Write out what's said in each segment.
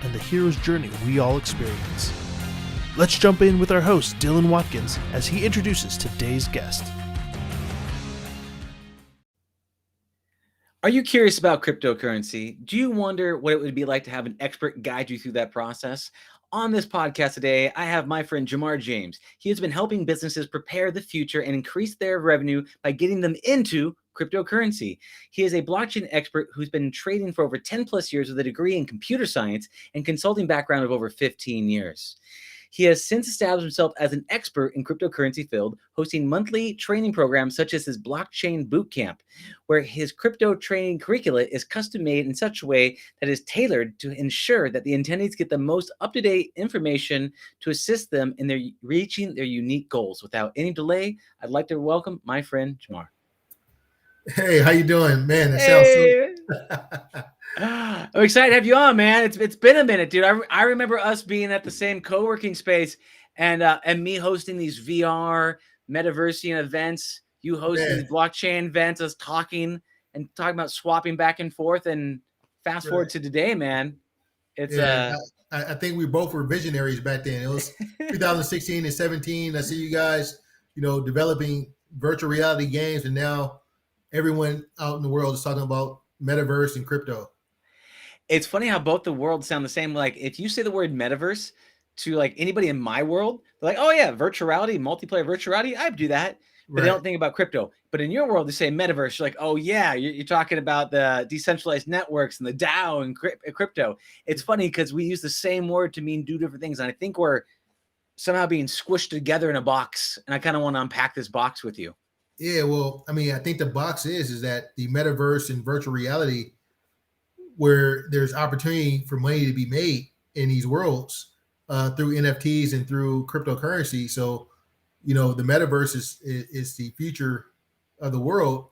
and the hero's journey we all experience. Let's jump in with our host, Dylan Watkins, as he introduces today's guest. Are you curious about cryptocurrency? Do you wonder what it would be like to have an expert guide you through that process? On this podcast today, I have my friend Jamar James. He has been helping businesses prepare the future and increase their revenue by getting them into cryptocurrency. He is a blockchain expert who's been trading for over 10 plus years with a degree in computer science and consulting background of over 15 years. He has since established himself as an expert in cryptocurrency field, hosting monthly training programs such as his Blockchain Bootcamp, where his crypto training curricula is custom made in such a way that is tailored to ensure that the attendees get the most up-to-date information to assist them in their reaching their unique goals. Without any delay, I'd like to welcome my friend Jamar. Hey, how you doing, man? That sounds so. I'm excited to have you on, man. It's been a minute, dude. I remember us being at the same co-working space and me hosting these VR metaversian events. You hosting these blockchain events, us talking about swapping back and forth. And fast forward to today, man. It's I think we both were visionaries back then. It was 2016 and 17. I see you guys, developing virtual reality games, and now everyone out in the world is talking about metaverse and crypto. It's funny how both the worlds sound the same. Like if you say the word metaverse to like anybody in my world, they're like, oh yeah, virtual reality, multiplayer virtual reality, I do that. But they don't think about crypto. But in your world, they say metaverse. You're like, oh yeah, you're talking about the decentralized networks and the DAO and crypto. It's funny because we use the same word to mean two different things. And I think we're somehow being squished together in a box. And I kind of want to unpack this box with you. Yeah, well, I mean, I think the box is that the metaverse and virtual reality, where there's opportunity for money to be made in these worlds through NFTs and through cryptocurrency. So, the metaverse is the future of the world,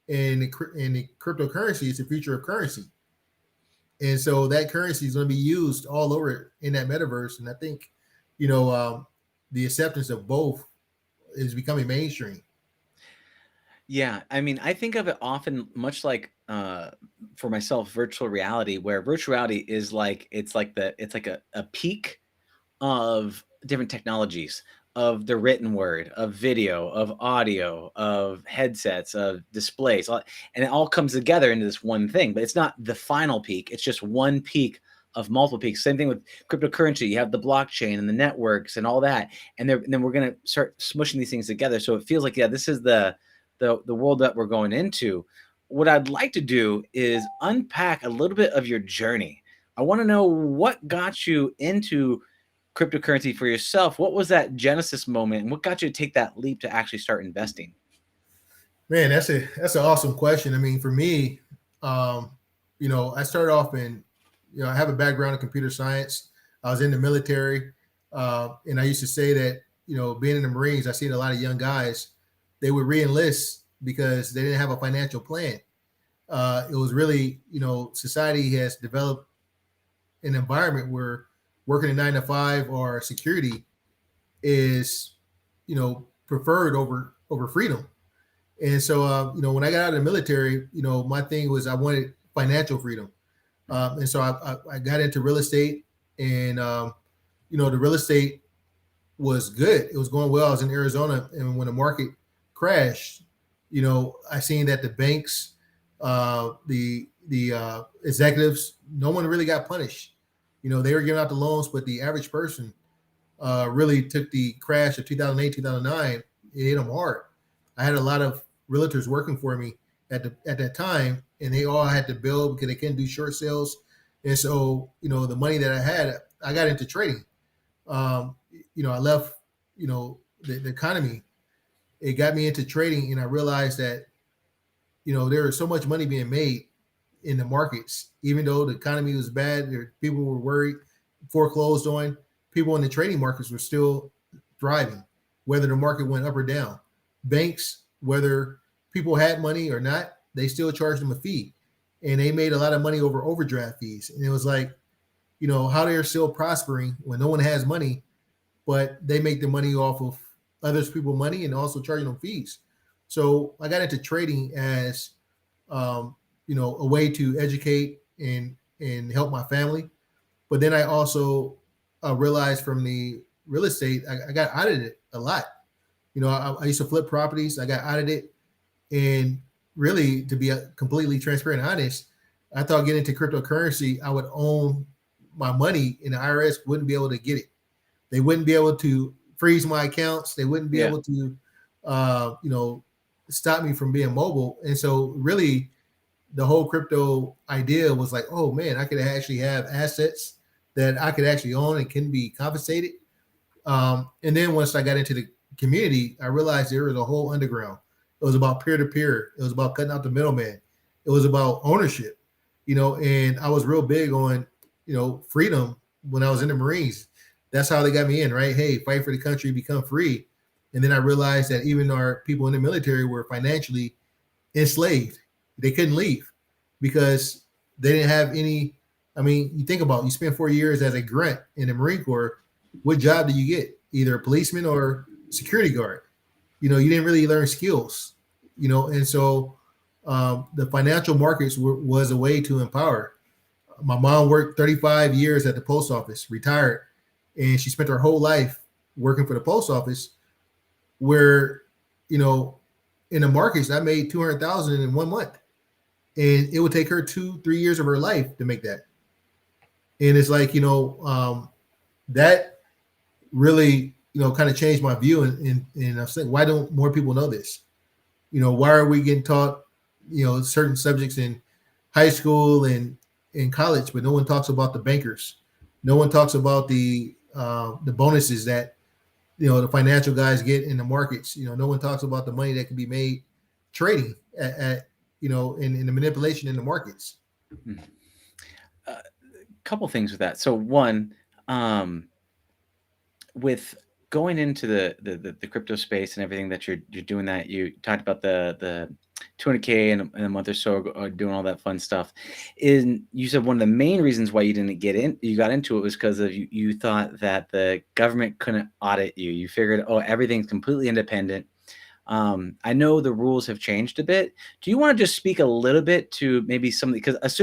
and the cryptocurrency is the future of currency. And so that currency is going to be used all over in that metaverse. And I think, the acceptance of both is becoming mainstream. Yeah, I mean, I think of it often much like for myself, virtual reality, where virtual reality is like it's like a peak of different technologies, of the written word, of video, of audio, of headsets, of displays, and it all comes together into this one thing. But it's not the final peak; it's just one peak of multiple peaks. Same thing with cryptocurrency. You have the blockchain and the networks and all that, and then we're gonna start smushing these things together. So it feels like this is the world that we're going into. What I'd like to do is unpack a little bit of your journey. I want to know what got you into cryptocurrency for yourself. What was that genesis moment, and what got you to take that leap to actually start investing? Man, that's an awesome question. I mean, for me, I started off in, I have a background in computer science. I was in the military, and I used to say that, being in the Marines, I seen a lot of young guys. They would re-enlist because they didn't have a financial plan. It was really, society has developed an environment where working a 9-to-5 or security is, preferred over freedom. And so, when I got out of the military, my thing was I wanted financial freedom. And so I got into real estate, and, the real estate was good. It was going well. I was in Arizona, and when the market crashed, I seen that the banks, the executives, no one really got punished. They were giving out the loans, but the average person really took the crash of 2008, 2009. It hit them hard. I had a lot of realtors working for me at that time, and they all had to build because they couldn't do short sales. And so, the money that I had, I got into trading. I left, the economy. It got me into trading, and I realized that, there was so much money being made in the markets, even though the economy was bad. People were worried, foreclosed on. People in the trading markets were still thriving, whether the market went up or down. Banks, whether people had money or not, they still charged them a fee, and they made a lot of money over overdraft fees. And it was like, how they're still prospering when no one has money, but they make the money off of others people's money and also charging them fees. So I got into trading as, a way to educate and help my family. But then I also realized from the real estate, I got audited a lot. I used to flip properties. I got audited, and really, to be completely transparent and honest, I thought getting into cryptocurrency, I would own my money, and the IRS wouldn't be able to get it. They wouldn't be able to freeze my accounts. They wouldn't be Yeah. able to, stop me from being mobile. And so, really, the whole crypto idea was like, oh man, I could actually have assets that I could actually own and can be compensated. And then once I got into the community, I realized there was a whole underground. It was about peer to peer. It was about cutting out the middleman. It was about ownership, and I was real big on, freedom when I was in the Marines. That's how they got me in, right? Hey, fight for the country, become free. And then I realized that even our people in the military were financially enslaved. They couldn't leave because they didn't have any. I mean, you think about it, you spent 4 years as a grunt in the Marine Corps. What job do you get? Either a policeman or security guard. You didn't really learn skills. And so the financial markets was a way to empower. My mom worked 35 years at the post office, retired, and she spent her whole life working for the post office. Where, in the markets, I made 200,000 in 1 month, and it would take her 2-3 years of her life to make that. And it's like, that really, kind of changed my view. And I'm saying, why don't more people know this? Why are we getting taught, certain subjects in high school and in college, but no one talks about the bankers. No one talks about the bonuses that, the financial guys get in the markets. No one talks about the money that can be made trading at in the manipulation in the markets. Couple things with that. So one, with going into the crypto space and everything that you're doing, that you talked about the 200K in a month or so, doing all that fun stuff. You said one of the main reasons why you got into it was because of you thought that the government couldn't audit you. You figured, oh, everything's completely independent. I know the rules have changed a bit. Do you want to just speak a little bit to maybe something? Because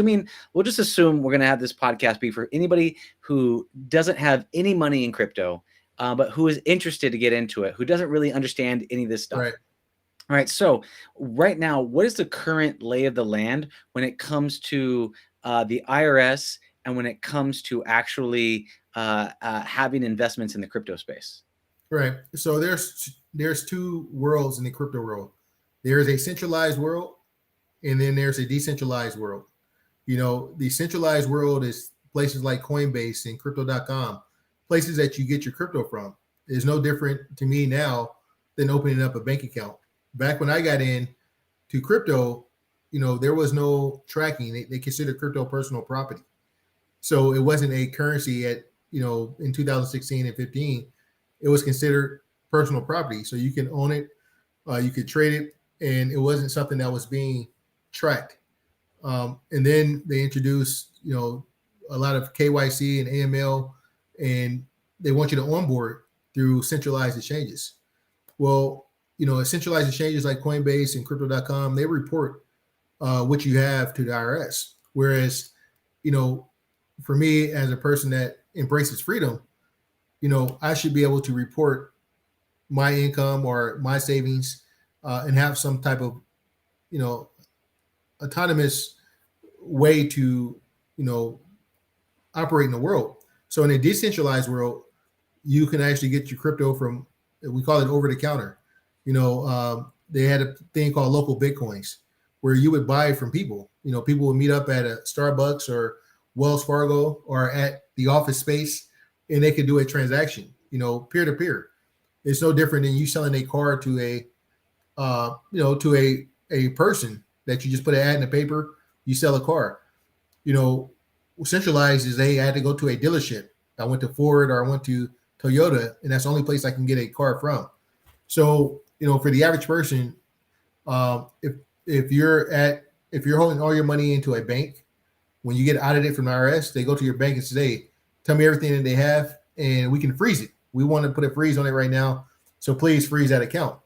we'll just assume we're going to have this podcast be for anybody who doesn't have any money in crypto, but who is interested to get into it, who doesn't really understand any of this stuff. Right. All right. So right now, what is the current lay of the land when it comes to the IRS and when it comes to actually having investments in the crypto space? Right. So there's two worlds in the crypto world. There is a centralized world, and then there's a decentralized world. The centralized world is places like Coinbase and crypto.com, places that you get your crypto from. It's no different to me now than opening up a bank account. Back when I got in to crypto, there was no tracking. They considered crypto personal property. So it wasn't a currency in 2016 and 15. It was considered personal property. So you can own it, you could trade it, and it wasn't something that was being tracked. And then they introduced, a lot of KYC and AML, and they want you to onboard through centralized exchanges. Well, centralized exchanges like Coinbase and crypto.com, they report what you have to the IRS. Whereas, for me as a person that embraces freedom, I should be able to report my income or my savings and have some type of, autonomous way to, operate in the world. So in a decentralized world, you can actually get your crypto from, we call it over the counter. They had a thing called local Bitcoins where you would buy from people. People would meet up at a Starbucks or Wells Fargo or at the office space, and they could do a transaction, peer to peer. It's no different than you selling a car to a person that you just put an ad in the paper. You sell a car. Centralized is they had to go to a dealership. I went to Ford or I went to Toyota, and that's the only place I can get a car from. So, for the average person, if you're holding all your money into a bank, when you get audited from the IRS, they go to your bank and say, tell me everything that they have, and we can freeze it. We want to put a freeze on it right now, so please freeze that account.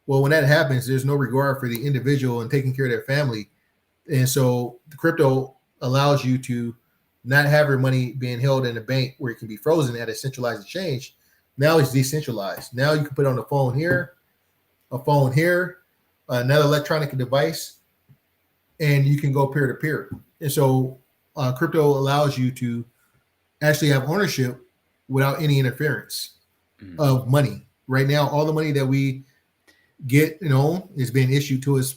Well, when that happens, there's no regard for the individual and taking care of their family. And so the crypto allows you to not have your money being held in a bank where it can be frozen at a centralized exchange. Now it's decentralized. Now you can put on a phone here, another electronic device, and you can go peer to peer. And so crypto allows you to actually have ownership without any interference of money. Right now, all the money that we get and own is being issued to us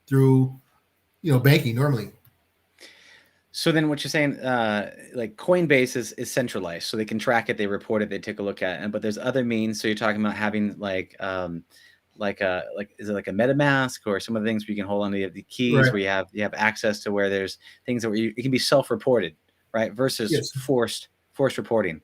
through, banking normally. So then what you're saying, like Coinbase is centralized, so they can track it, they report it, they take a look at it. But there's other means. So you're talking about having like is it like a MetaMask or some of the things where you can hold on to the keys, Right. where you have access to where there's things that it can be self-reported, right? Versus Yes. forced reporting.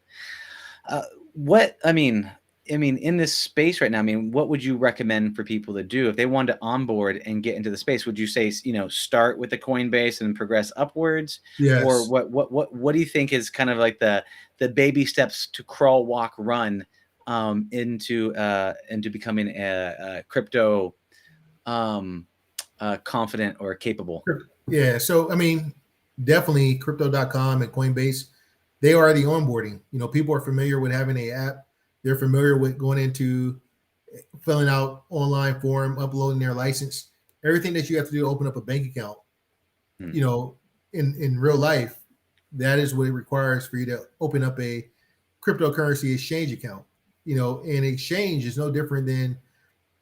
What I mean, in this space right now, what would you recommend for people to do if they wanted to onboard and get into the space? Would you say, start with the Coinbase and progress upwards, or Yes. what do you think is kind of like the baby steps to crawl, walk, run into becoming a crypto confident or capable? Yeah. So, definitely crypto.com and Coinbase, they are the onboarding. People are familiar with having an app. They're familiar with going into filling out online form, uploading their license, everything that you have to do to open up a bank account. In real life, that is what it requires for you to open up a cryptocurrency exchange account. And exchange is no different than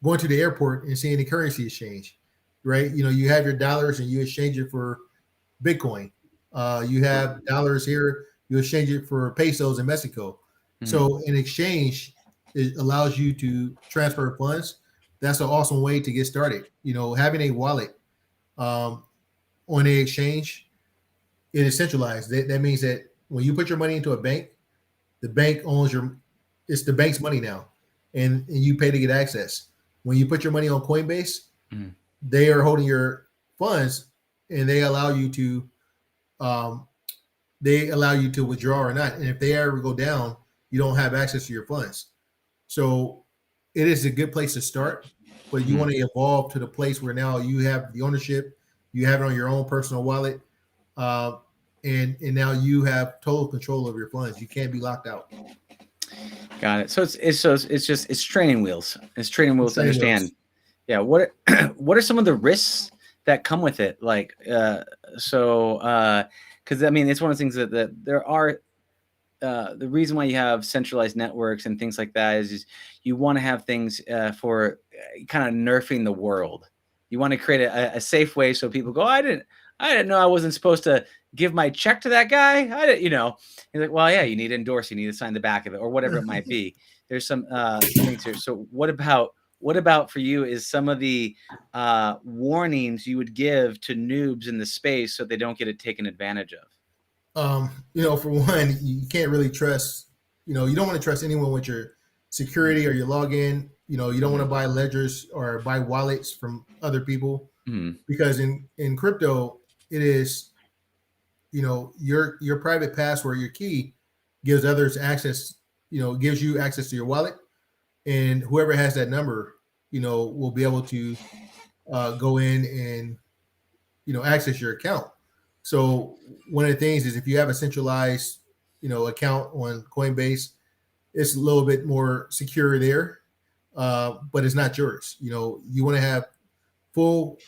going to the airport and seeing the currency exchange, right? You have your dollars and you exchange it for Bitcoin. You have dollars here, you exchange it for pesos in Mexico. So an exchange, it allows you to transfer funds. That's an awesome way to get started. Having a wallet on a exchange, it is centralized. That means that when you put your money into a bank, the bank owns it's the bank's money now, and you pay to get access. When you put your money on Coinbase, they are holding your funds, and they allow you to withdraw or not. And if they ever go down, you don't have access to your funds. So it is a good place to start, but you want to evolve to the place where now you have the ownership, you have it on your own personal wallet, and now you have total control of your funds. You can't be locked out. Got it. So it's training wheels. It's training wheels to understand. Yeah. What are some of the risks that come with it? Like, because it's one of the things that there are. The reason why you have centralized networks and things like that is you want to have things for kind of nerfing the world. You want to create a safe way so people go, I didn't know I wasn't supposed to give my check to that guy. He's like, well, yeah, you need to endorse, you need to sign the back of it or whatever it might be. There's some things here. So what about for you is some of the warnings you would give to noobs in the space so they don't get it taken advantage of? For one, you can't really trust, you don't want to trust anyone with your security or your login. You don't want to buy ledgers or buy wallets from other people because in crypto, it is, your private password, your key gives others access, gives you access to your wallet, and whoever has that number, will be able to go in and, access your account. So one of the things is if you have a centralized, account on Coinbase, it's a little bit more secure there, but it's not yours. You want to have full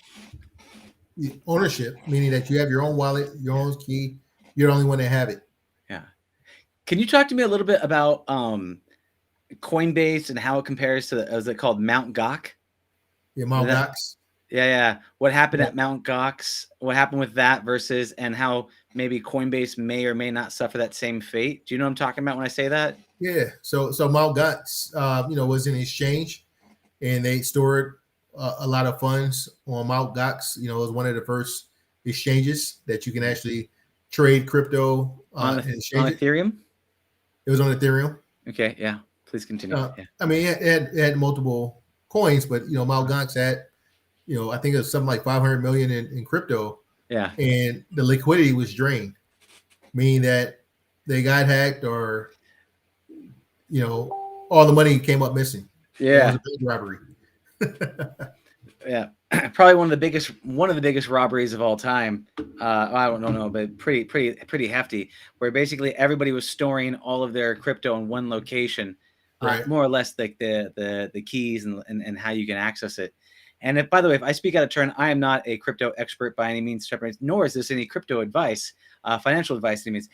ownership, meaning that you have your own wallet, your own key. You're the only one that have it. Yeah. Can you talk to me a little bit about Coinbase and how it compares to is it called Mt. Gox? Yeah, Mt. Gox. Yeah. What happened at Mt. Gox? What happened with that versus and how maybe Coinbase may or may not suffer that same fate? Do you know what I'm talking about when I say that? Yeah. So Mt. Gox, was an exchange, and they stored a lot of funds on Mt. Gox. It was one of the first exchanges that you can actually trade crypto on Ethereum. It was on Ethereum. Okay. Yeah. Please continue. It had multiple coins, but Mt. Gox had, I think it was something like 500 million in crypto. Yeah. And the liquidity was drained, meaning that they got hacked or, all the money came up missing. Yeah. It was a big robbery. Yeah, probably one of the biggest robberies of all time. I don't know, but pretty hefty. Where basically everybody was storing all of their crypto in one location, Right. more or less like the keys and how you can access it. And if, by the way, if I speak out of turn, I am not a crypto expert by any means, nor is this any crypto advice, financial advice. Any means,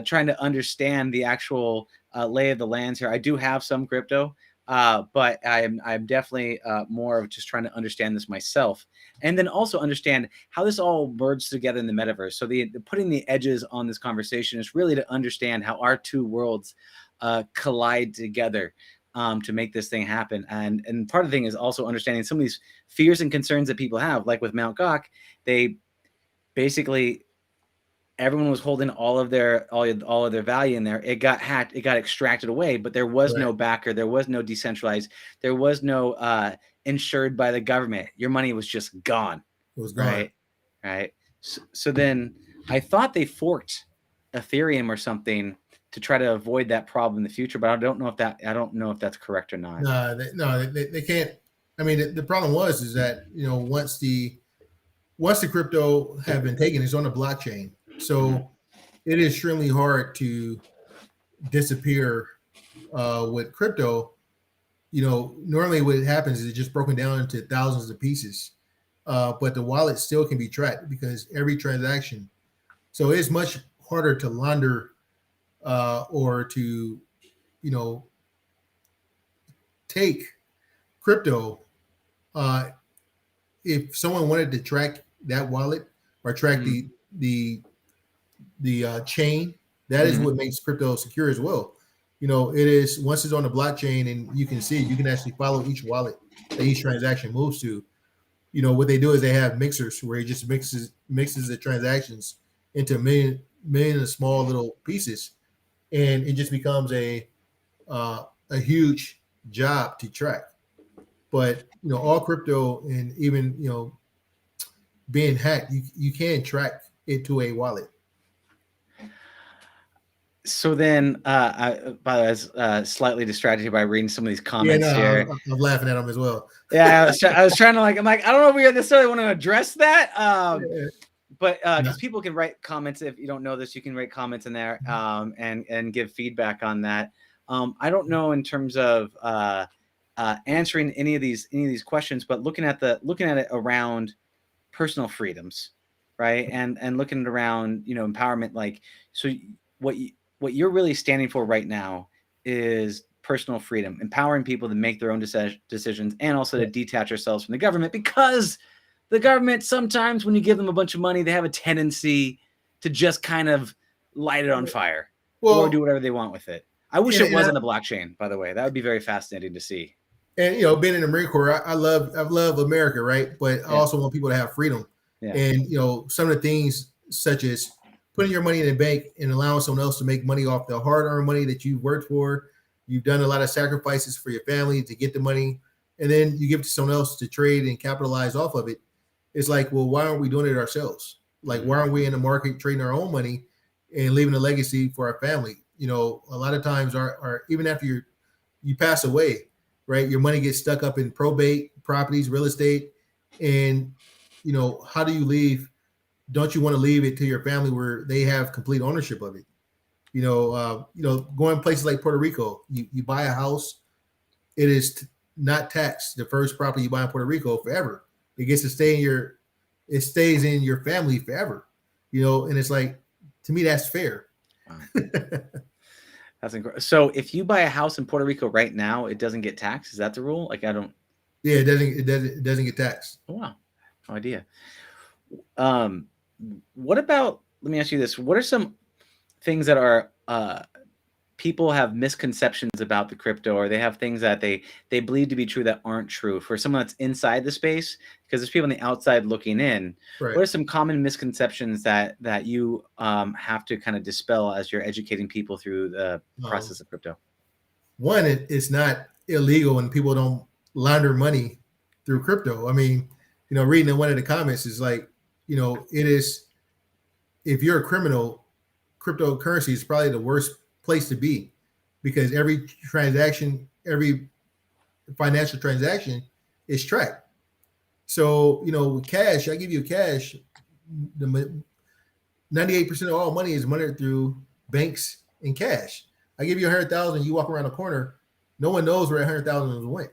trying to understand the actual lay of the lands here. I do have some crypto. But I'm definitely more of just trying to understand this myself, and then also understand how this all merged together in the metaverse. So the putting the edges on this conversation is really to understand how our two worlds collide together to make this thing happen. And part of the thing is also understanding some of these fears and concerns that people have, like with Mt. Gox. They basically everyone was holding all of their value in there. It got hacked, it got extracted away, but there was Right. no backer, there was no decentralized, there was no insured by the government. Your money was just gone. It was gone. Right. So then I thought they forked Ethereum or something to try to avoid that problem in the future, but I don't know if that's correct or not. No, they can't. I mean, the problem is that once the crypto have been taken, it's on the blockchain, so it is extremely hard to disappear with crypto. Normally what happens is it's just broken down into thousands of pieces, but the wallet still can be tracked because every transaction. So it's much harder to launder or to take crypto. If someone wanted to track that wallet or track the chain, that is what makes crypto secure as well. It is once it's on the blockchain and you can see, you can actually follow each wallet that each transaction moves to. What they do is they have mixers where it just mixes the transactions into million of small little pieces, and it just becomes a huge job to track. But all crypto and even being hacked, you can track it to a wallet. So then, by the way, I was slightly distracted by reading some of these Yeah, comments here. I'm laughing at them as well. Yeah, I was trying to I'm like, I don't know if we necessarily want to address that. But because people can write comments, if you don't know this, you can write comments in there and give feedback on that. I don't know in terms of answering any of these questions, but looking at it around personal freedoms, right? And looking at around empowerment, like, so what you're really standing for right now is personal freedom, empowering people to make their own decisions, and also to detach ourselves from the government, because the government, sometimes when you give them a bunch of money, they have a tendency to just kind of light it on fire or do whatever they want with it. I wish it was on the blockchain, by the way. That would be very fascinating to see. And being in the Marine Corps, I love America, right? But I also want people to have freedom. Yeah. And some of the things such as putting your money in the bank and allowing someone else to make money off the hard-earned money that you've worked for. You've done a lot of sacrifices for your family to get the money, and then you give it to someone else to trade and capitalize off of it. It's like, well, why aren't we doing it ourselves? Like, why aren't we in the market trading our own money and leaving a legacy for our family? A lot of times our even after you pass away, right, your money gets stuck up in probate properties, real estate, and how do you leave? Don't you want to leave it to your family where they have complete ownership of it? Going places like Puerto Rico, you buy a house, it is not taxed. The first property you buy in Puerto Rico forever. It gets to it stays in your family forever. And it's like, to me, that's fair. Wow. That's incredible. So if you buy a house in Puerto Rico right now, it doesn't get taxed. Is that the rule? Like, I don't. Yeah, it doesn't get taxed. Oh, wow, no idea. What about? Let me ask you this: what are some things that are people have misconceptions about the crypto, or they have things that they believe to be true that aren't true, for someone that's inside the space? Because there's people on the outside looking in. Right. What are some common misconceptions that you have to kind of dispel as you're educating people through the process of crypto? One, it's not illegal and people don't launder money through crypto. I mean, reading in one of the comments is like, it is, if you're a criminal, cryptocurrency is probably the worst place to be, because every transaction, every financial transaction is tracked. So, with cash, I give you cash. The 98% of all money is money through banks and cash. I give you 100,000, you walk around the corner, no one knows where 100,000 went.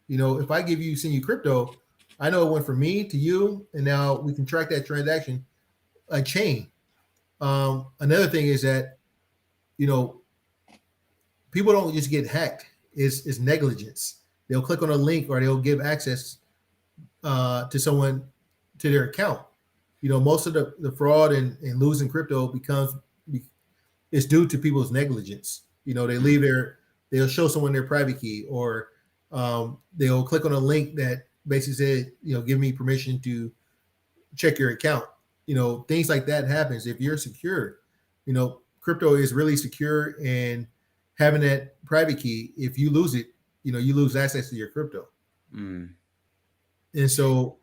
If I send you crypto, I know it went from me to you, and now we can track that transaction, a chain. Another thing is that you know people don't just get hacked. It's negligence. They'll click on a link or they'll give access to someone to their account. Most of the fraud and losing crypto becomes it's due to people's negligence. They'll show someone their private key, or they'll click on a link that basically said, give me permission to check your account. Things like that happens. If you're secure, crypto is really secure, and having that private key, if you lose it, you lose access to your crypto. And so,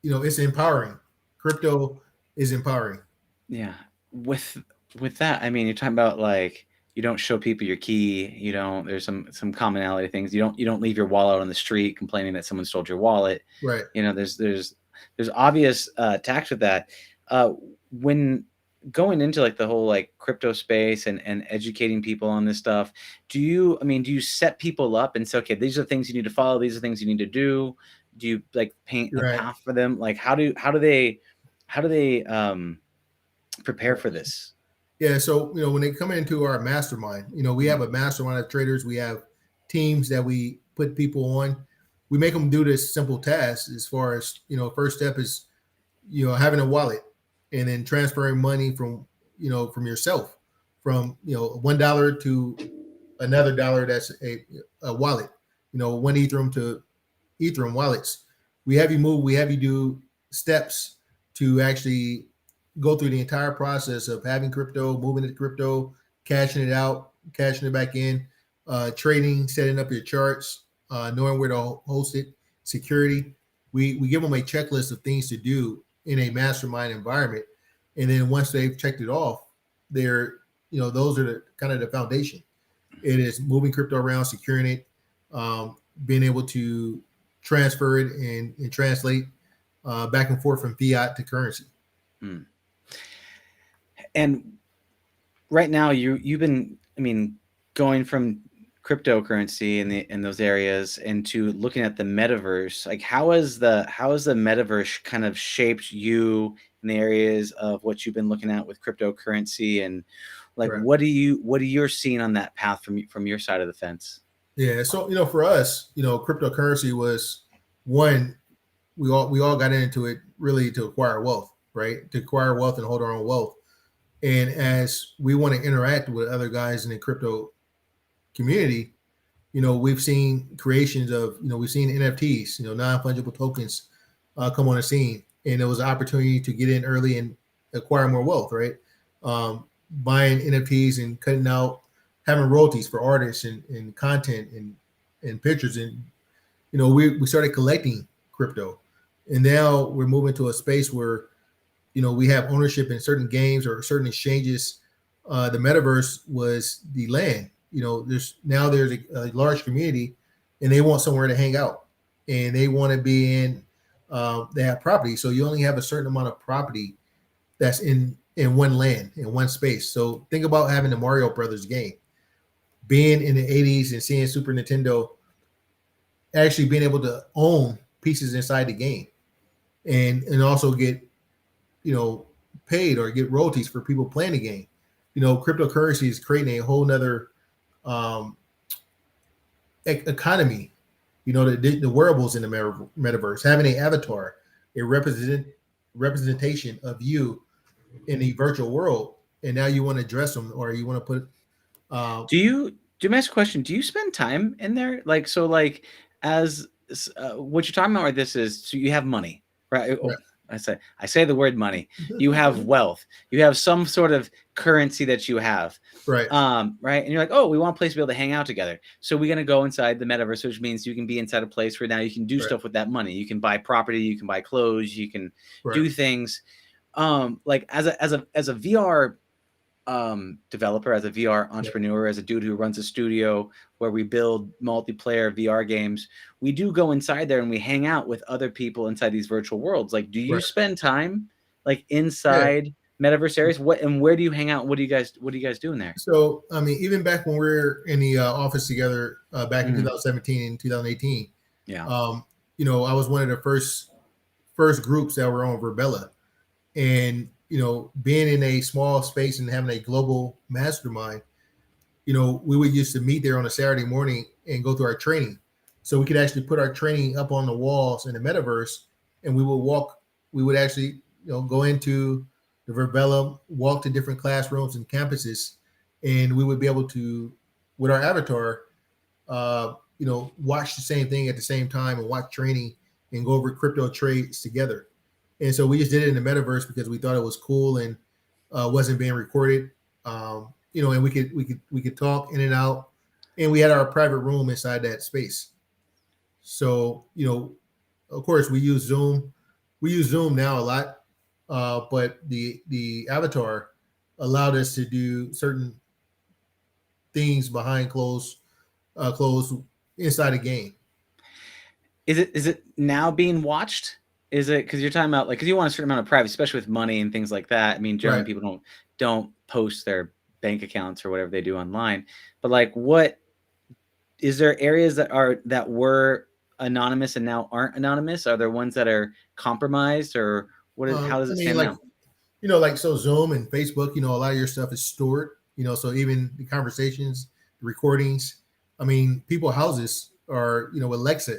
it's empowering. Crypto is empowering. Yeah. With that, I mean, you're talking about like you don't show people your key. You don't. There's some commonality things. You don't leave your wallet on the street complaining that someone stole your wallet. Right. There's obvious tax with that. When going into like the whole like crypto space and educating people on this stuff, do you set people up and say, okay, these are the things you need to follow, these are the things you need to do? Do you like paint a path for them? Like how do they prepare for this? Yeah, so when they come into our mastermind, we have a mastermind of traders. We have teams that we put people on. We make them do this simple task. As far as first step is having a wallet, and then transferring money from yourself, from $1 to another dollar. That's a wallet. One Ethereum to Ethereum wallets. We have you do steps to actually go through the entire process of having crypto, moving it to crypto, cashing it out, cashing it back in, trading, setting up your charts, knowing where to host it, security. We give them a checklist of things to do in a mastermind environment. And then once they've checked it off, they're, those are the kind of the foundation. It is moving crypto around, securing it, being able to transfer it and translate back and forth from fiat to currency. And right now you've been, going from cryptocurrency in those areas into looking at the metaverse. Like how has the metaverse kind of shaped you in the areas of what you've been looking at with cryptocurrency, and like what are you seeing on that path from your side of the fence? Yeah, so for us, cryptocurrency was one, we all got into it really to acquire wealth, right? To acquire wealth and hold our own wealth. And as we want to interact with other guys in the crypto community, we've seen creations of, we've seen NFTs, non-fungible tokens come on the scene. And it was an opportunity to get in early and acquire more wealth, right? Buying NFTs and cutting out, having royalties for artists and content and pictures. And, we started collecting crypto. And now we're moving to a space where, we have ownership in certain games or certain exchanges. The metaverse was the land. There's a large community, and they want somewhere to hang out, and they want to be in. They have property, so you only have a certain amount of property that's in one land, in one space. So think about having the Mario Brothers game, being in the 80s and seeing Super Nintendo, actually being able to own pieces inside the game, and also get paid or get royalties for people playing the game. Cryptocurrency is creating a whole nother economy. The wearables in the metaverse, having an avatar, a representation of you in the virtual world, and now you want to dress them, or you want to put. Do you ask a question? Do you spend time in there? Like, so like as what you're talking about, right? This is, so you have money, right? Right. I say the word money. You have wealth. You have some sort of currency that you have. Right. Right. And you're like, oh, we want a place to be able to hang out together. So we're going to go inside the metaverse, which means you can be inside a place where now you can do stuff with that money. You can buy property, you can buy clothes, you can do things. Like as a VR developer, as a VR entrepreneur, as a dude who runs a studio where we build multiplayer VR games, we do go inside there and we hang out with other people inside these virtual worlds. Like, do you Right. spend time like Yeah. inside metaverse areas? What and where do you hang out? What do you guys do in there? So, I mean, even back when we were in the office together back in Mhm. 2017 and 2018, Yeah. you know, I was one of the first groups that were on Verbella, and you know, being in a small space and having a global mastermind, you know, we would used to meet there on a Saturday morning and go through our training. So we could actually put our training up on the walls in the metaverse, and we would walk. We would actually, you know, go into the Verbella, walk to different classrooms and campuses, and we would be able to, with our avatar, you know, watch the same thing at the same time and watch training and go over crypto trades together. And so we just did it in the metaverse because we thought it was cool and wasn't being recorded. You know, and we could talk in and out, and we had our private room inside that space. So you know, of course, we use Zoom. We use Zoom now a lot, but the avatar allowed us to do certain things behind closed inside a game. Is it now being watched? Is it because you're talking about like because you want a certain amount of privacy, especially with money and things like that? I mean, generally Right. people don't post their bank accounts or whatever they do online. But like, what is there areas that were anonymous and now aren't anonymous? Are there ones that are compromised, or how does I it mean, stand like now? you know, like so Zoom and Facebook, you know, a lot of your stuff is stored. You know, so even the conversations, the recordings. I mean, people houses are, you know, with Alexa.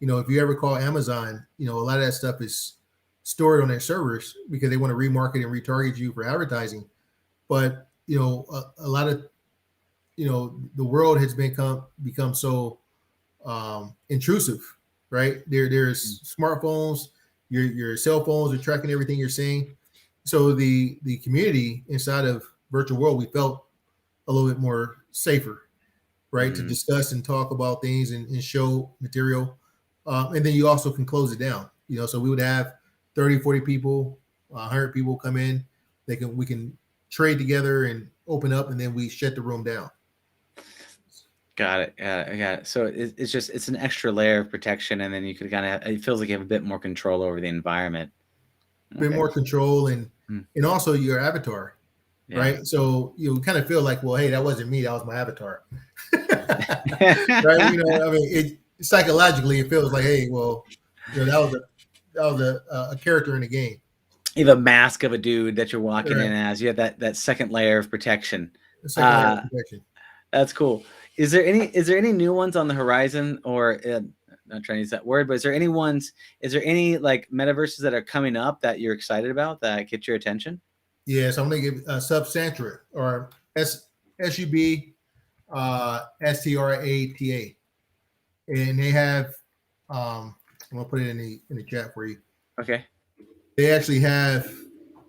You know, if you ever call Amazon, you know, a lot of that stuff is stored on their servers because they want to remarket and retarget you for advertising. But you know, a lot of, you know, the world has become so intrusive, right? There's smartphones, your cell phones are tracking everything you're saying. So the community inside of virtual world, we felt a little bit more safer, right, to Mm. discuss and talk about things and show material. And then you also can close it down. You know, so we would have 30, 40 people, 100 people come in. We can trade together and open up, and then we shut the room down. Got it. I got it. So it's just it's an extra layer of protection, and then you could kind of it feels like you have a bit more control over the environment. A bit Okay. more control Mm. and also your avatar, Yeah. right? So you kind of feel like, well, hey, that wasn't me, that was my avatar. Right? You know, I mean, it psychologically it feels like, hey, well, you know, that was a character in the game. You have a mask of a dude that you're walking in Right. as. You have that second layer of protection. The second layer of Uh, protection. that's cool. Is there any new ones on the horizon, or not trying to use that word, but is there any like metaverses that are coming up that you're excited about that get your attention? Yeah, so I'm gonna give Substantra or SUB STRATA. And they have I'm gonna put it in the chat for you. Okay. They actually have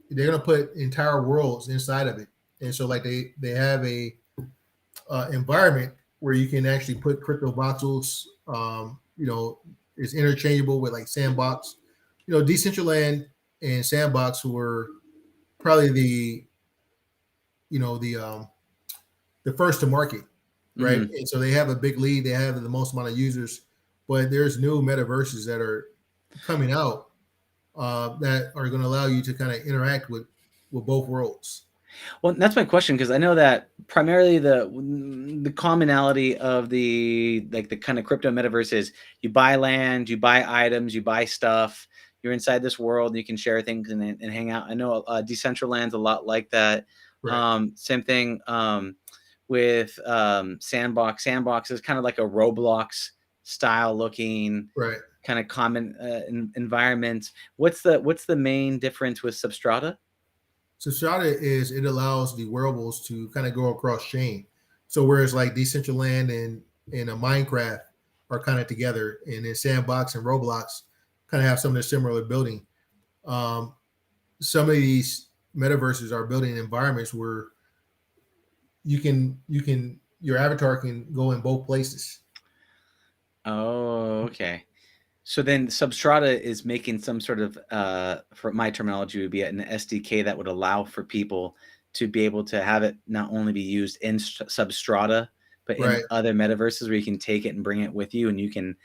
they're gonna put entire worlds inside of it. And so like they have a environment where you can actually put crypto voxels. You know, it's interchangeable with like Sandbox. You know, Decentraland and Sandbox were probably you know the first to market, right? Hmm. And so they have a big lead. They have the most amount of users, but there's new metaverses that are coming out that are going to allow you to kind of interact with both worlds. Well, that's my question because I know that primarily the commonality of the like the kind of crypto metaverse is you buy land, you buy items, you buy stuff. You're inside this world, and you can share things and hang out. I know Decentraland's a lot like that. Right, Same thing with Sandbox. Sandbox is kind of like a Roblox style looking right. kind of common environment. What's the main difference with Substrata? So Strata is it allows the wearables to kind of go across chain. So whereas like Decentraland and a Minecraft are kind of together, and then Sandbox and Roblox kind of have some of the similar building. Um, some of these metaverses are building environments where you can your avatar can go in both places. Oh, okay. So then Substrata is making some sort of, for my terminology, would be an SDK that would allow for people to be able to have it not only be used in Substrata, but in Right. other metaverses where you can take it and bring it with you, and you can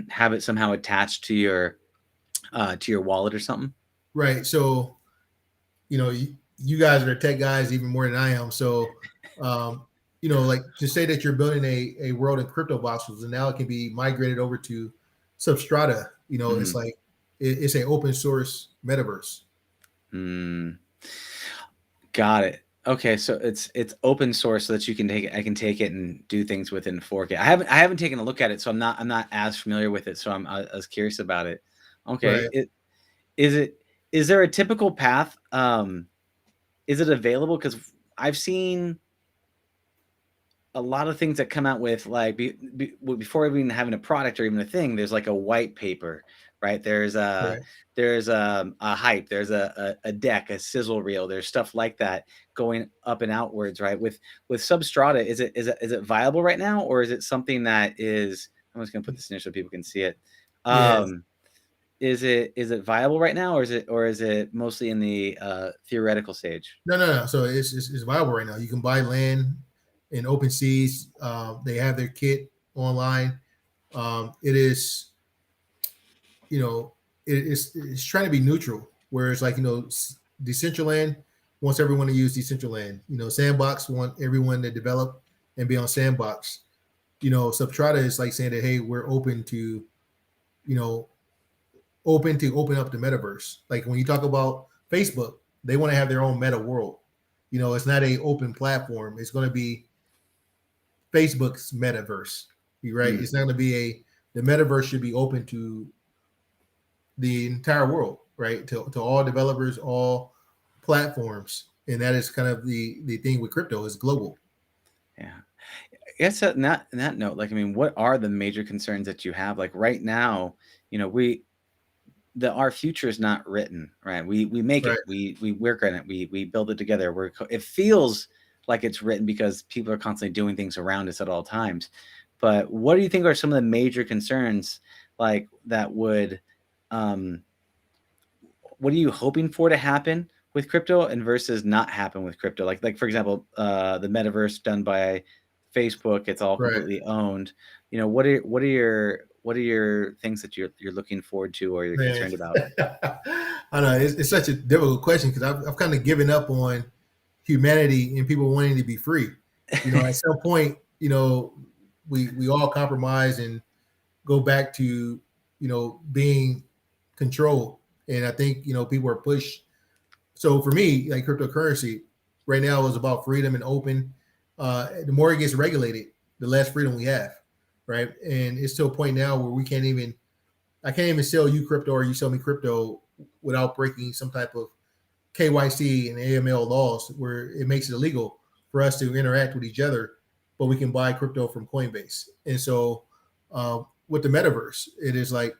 have it somehow attached to your wallet or something. Right. So, you guys are tech guys even more than I am. So, like to say that you're building a world in crypto voxels and now it can be migrated over to Substrata, it's like it's an open source metaverse. Got it. Okay, so it's open source so that you can take it. I can take it and do things within 4K. I haven't taken a look at it, so I'm not as familiar with it. So I was curious about it. Okay, Right. is there a typical path? Is it available? Because I've seen a lot of things that come out with like before even having a product or even a thing. There's like a white paper, right? There's Right. a hype. There's a deck, a sizzle reel. There's stuff like that going up and outwards, right? With Substrata, is it viable right now, or is it something that is? I'm just gonna put this in here so people can see it. Yeah. Is it viable right now, or is it mostly in the theoretical stage? No. So it's viable right now. You can buy land in open seas. They have their kit online. It is, it's trying to be neutral, where it's like, Decentraland wants everyone to use Decentraland. Sandbox want everyone to develop and be on Sandbox. Substrata is like saying that, hey, we're open to, open up the metaverse. Like when you talk about Facebook, they want to have their own meta world. It's not a open platform. It's going to be Facebook's metaverse. Right? It's not going to be the metaverse should be open to the entire world, right? To all developers, all platforms. And that is kind of the thing with crypto is global. Yeah. I guess that in that note, like, I mean, what are the major concerns that you have? Like right now, our future is not written, right? We make Right. it, we work on it, we build it together. It feels like it's written because people are constantly doing things around us at all times. But what do you think are some of the major concerns like that would what are you hoping for to happen with crypto and versus not happen with crypto? Like for example, the metaverse done by Facebook, it's all Right. completely owned. What are your things that you're looking forward to or you're Man. concerned about? I know it's such a difficult question because I've kind of given up on humanity and people wanting to be free. At some point, we all compromise and go back to, being controlled. And I think, people are pushed. So for me, like cryptocurrency right now is about freedom and open. The more it gets regulated, the less freedom we have. Right. And it's to a point now where I can't even sell you crypto or you sell me crypto without breaking some type of KYC and AML laws where it makes it illegal for us to interact with each other, but we can buy crypto from Coinbase. And so with the metaverse, it is like,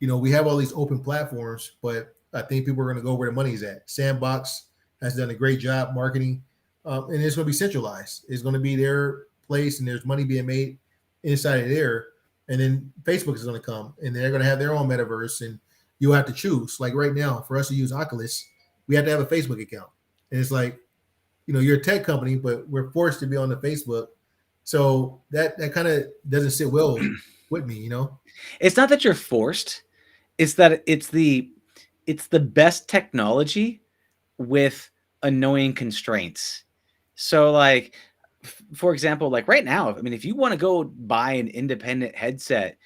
we have all these open platforms, but I think people are going to go where the money's at. Sandbox has done a great job marketing, and it's going to be centralized. It's going to be their place, and there's money being made inside of there. And then Facebook is going to come, and they're going to have their own metaverse, and you'll have to choose. Like right now, for us to use Oculus, we have to have a Facebook account, and it's like, you're a tech company, but we're forced to be on the Facebook. So that kind of doesn't sit well with me. It's not that you're forced, it's that it's the best technology with annoying constraints. So like for example, like right now, I mean, if you want to go buy an independent headset,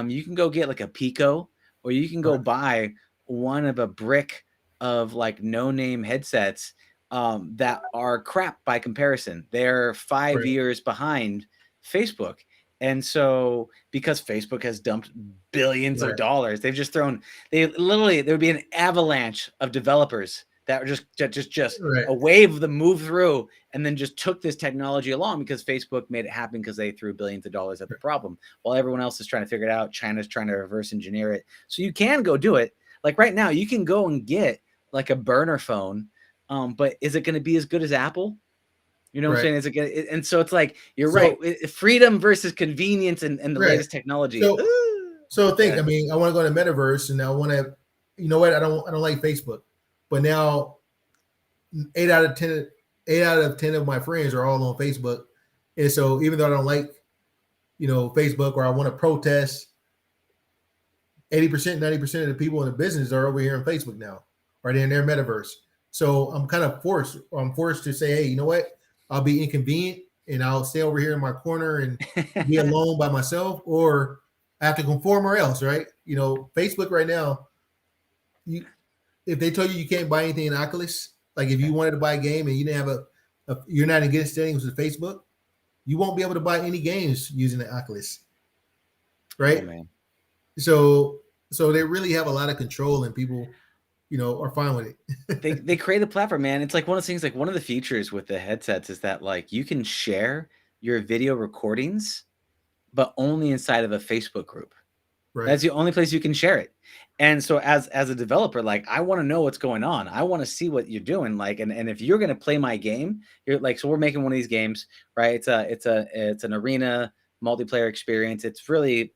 you can go get like a Pico, or you can go Right. buy one of a brick of like no name headsets that are crap by comparison. They're 5 years behind Facebook. And so because Facebook has dumped billions of Right. dollars, there would be an avalanche of developers that were just Right. a wave of them moved through and then just took this technology along because Facebook made it happen because they threw billions of dollars at the problem while everyone else is trying to figure it out. China's trying to reverse engineer it. So you can go do it. Like right now, you can go and get like a burner phone. But is it going to be as good as Apple? You know what I'm saying? Is it gonna, and so it's like, you're right. Freedom versus convenience and the latest technology. So think, I mean, I want to go to metaverse and I want to, you know what? I don't like Facebook, but now eight out of ten, 8 out of 10 of my friends are all on Facebook, and so even though I don't like, Facebook, or I want to protest, 80%, 90% of the people in the business are over here on Facebook now, or they're in their metaverse. So I'm forced to say, hey, you know what? I'll be inconvenient and I'll stay over here in my corner and be alone by myself, or I have to conform or else, right? Facebook right now, if they told you can't buy anything in Oculus, like if you wanted to buy a game and you didn't have you're not in good standings with Facebook, you won't be able to buy any games using the Oculus, right? Oh, man. So they really have a lot of control, and people, are fine with it. They create the platform, man. It's like one of the things, like one of the features with the headsets is that like you can share your video recordings, but only inside of a Facebook group. Right. That's the only place you can share it. And so as a developer, like I want to know what's going on. I want to see what you're doing. Like, and if you're going to play my game, you're like, so we're making one of these games, right? It's an arena multiplayer experience. It's really,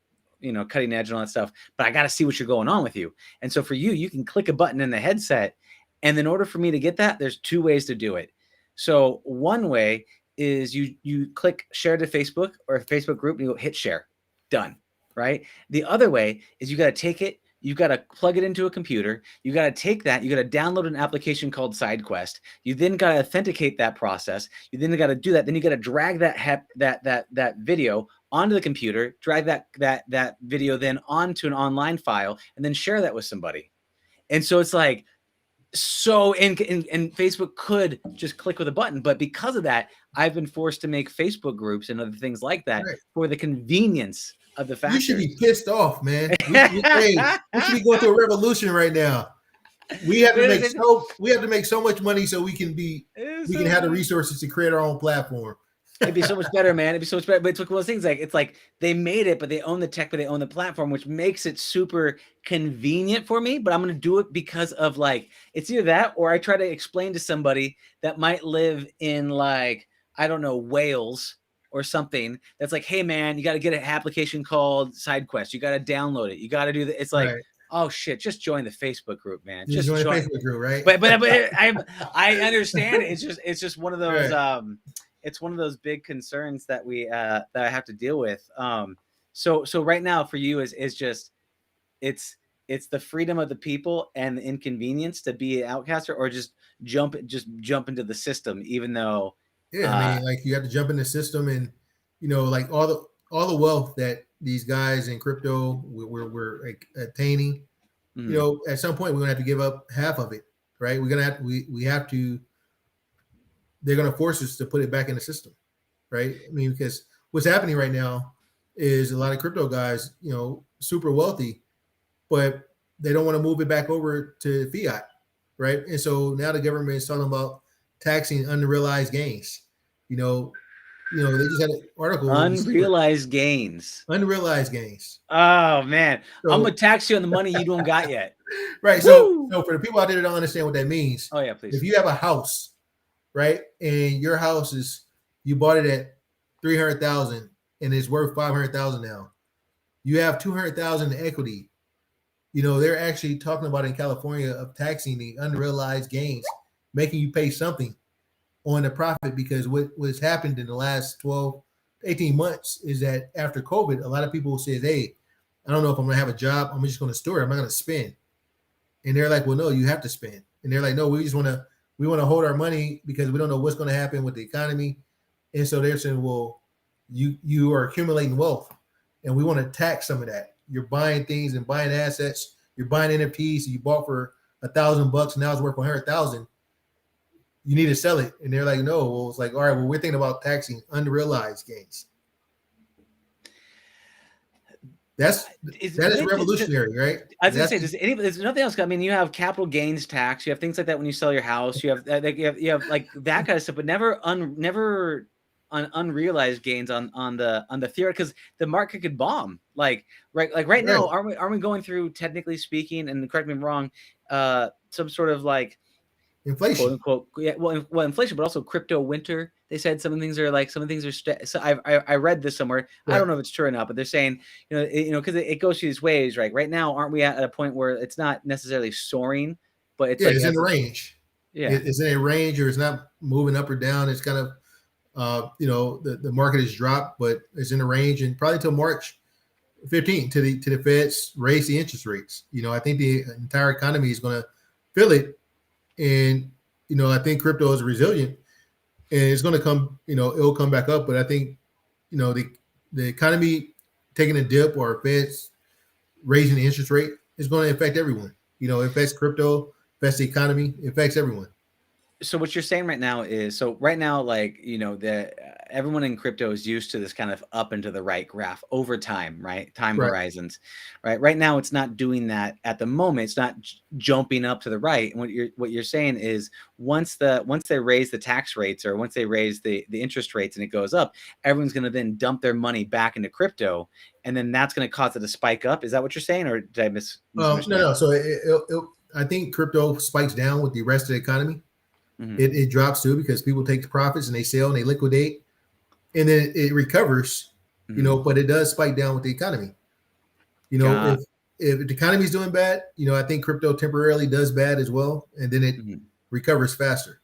cutting edge and all that stuff, but I got to see what you're going on with you. And so for you can click a button in the headset. And in order for me to get that, there's two ways to do it. So one way is you click share to Facebook or a Facebook group and you go hit share, done. Right. The other way is you got to take it. You've got to plug it into a computer. You got to take that. You got to download an application called SideQuest. You then got to authenticate that process. You then got to do that. Then you got to drag that video onto the computer, drag that video then onto an online file, and then share that with somebody. And so it's like, and Facebook could just click with a button, but because of that, I've been forced to make Facebook groups and other things like that for the convenience of the factors. You should be pissed off, man. We should be going through a revolution right now. We have to make so much money so we can have the resources to create our own platform. It'd be so much better, man. It'd be so much better. But it's one of those things, like it's like they made it, but they own the tech, but they own the platform, which makes it super convenient for me. But I'm going to do it because of like, it's either that or I try to explain to somebody that might live in like, I don't know, Wales or something that's like, hey man, you got to get an application called SideQuest. You got to download it. You got to do that. It's like, oh shit, just join the Facebook group, man. Just join the Facebook group, right? But I understand. It's just one of those, it's one of those big concerns that that I have to deal with. So right now for you is just, it's the freedom of the people and the inconvenience to be an outcaster, or just jump into the system, even though. Yeah, I mean, like you have to jump in the system, and like all the wealth that these guys in crypto we're like attaining. Mm-hmm. At some point we're gonna have to give up half of it, right? We have to. They're gonna force us to put it back in the system, right? I mean, because what's happening right now is a lot of crypto guys, super wealthy, but they don't want to move it back over to fiat, right? And so now the government is talking about taxing unrealized gains. They just had an article. Unrealized gains. Oh man, so, I'm gonna tax you on the money you don't got yet. Right. So for the people out there that don't understand what that means, oh yeah, please. If you have a house, right, and your house you bought it at $300,000 and it's worth $500,000 now, you have $200,000 in equity. They're actually talking about in California of taxing the unrealized gains, making you pay something on the profit, because what's happened in the last 12, 18 months is that after COVID, a lot of people say, hey, I don't know if I'm going to have a job. I'm just going to store it. I'm not going to spend. And they're like, well, no, you have to spend. And they're like, no, we want to hold our money because we don't know what's going to happen with the economy. And so they're saying, well, you are accumulating wealth and we want to tax some of that. You're buying things and buying assets. You're buying NFTs you bought for $1,000 now it's worth 100,000. You need to sell it. And they're like, no. Well, it's like, all right, well, we're thinking about taxing unrealized gains. That is revolutionary, right? I was going to say, there's nothing else. I mean, you have capital gains tax. You have things like that when you sell your house. You have like that kind of stuff, but never on unrealized gains on the theory, because the market could bomb. Like right now, aren't we going through, technically speaking, and correct me if I'm wrong, some sort of like inflation, quote unquote, well, inflation, but also crypto winter. They said some things are so I read this somewhere. Right. I don't know if it's true or not, but they're saying, because it goes through these waves, right now, aren't we at a point where it's not necessarily soaring, but it's it's in the range. Yeah. It's in a range, or it's not moving up or down. It's kind of the market has dropped, but it's in a range, and probably until March 15th to the Feds raise the interest rates. I think the entire economy is going to feel it, and I think crypto is resilient, and it's going to come. It'll come back up, but I think the economy taking a dip or Feds raising the interest rate is going to affect everyone. It affects crypto, affects the economy, it affects everyone. So what you're saying right now is, so right now, like, everyone in crypto is used to this kind of up and to the right graph over time, right? Time Right. horizons, right? Right now, it's not doing that at the moment. It's not jumping up to the right. And what you're saying is once they raise the tax rates, or once they raise the interest rates and it goes up, everyone's going to then dump their money back into crypto, and then that's going to cause it to spike up. Is that what you're saying, or did I misunderstand? No. So I think crypto spikes down with the rest of the economy. Mhm. It drops too, because people take the profits and they sell and they liquidate, and then it recovers. Mhm. But it does spike down with the economy. Got If the economy is doing bad, I think crypto temporarily does bad as well, and then it mhm. recovers faster.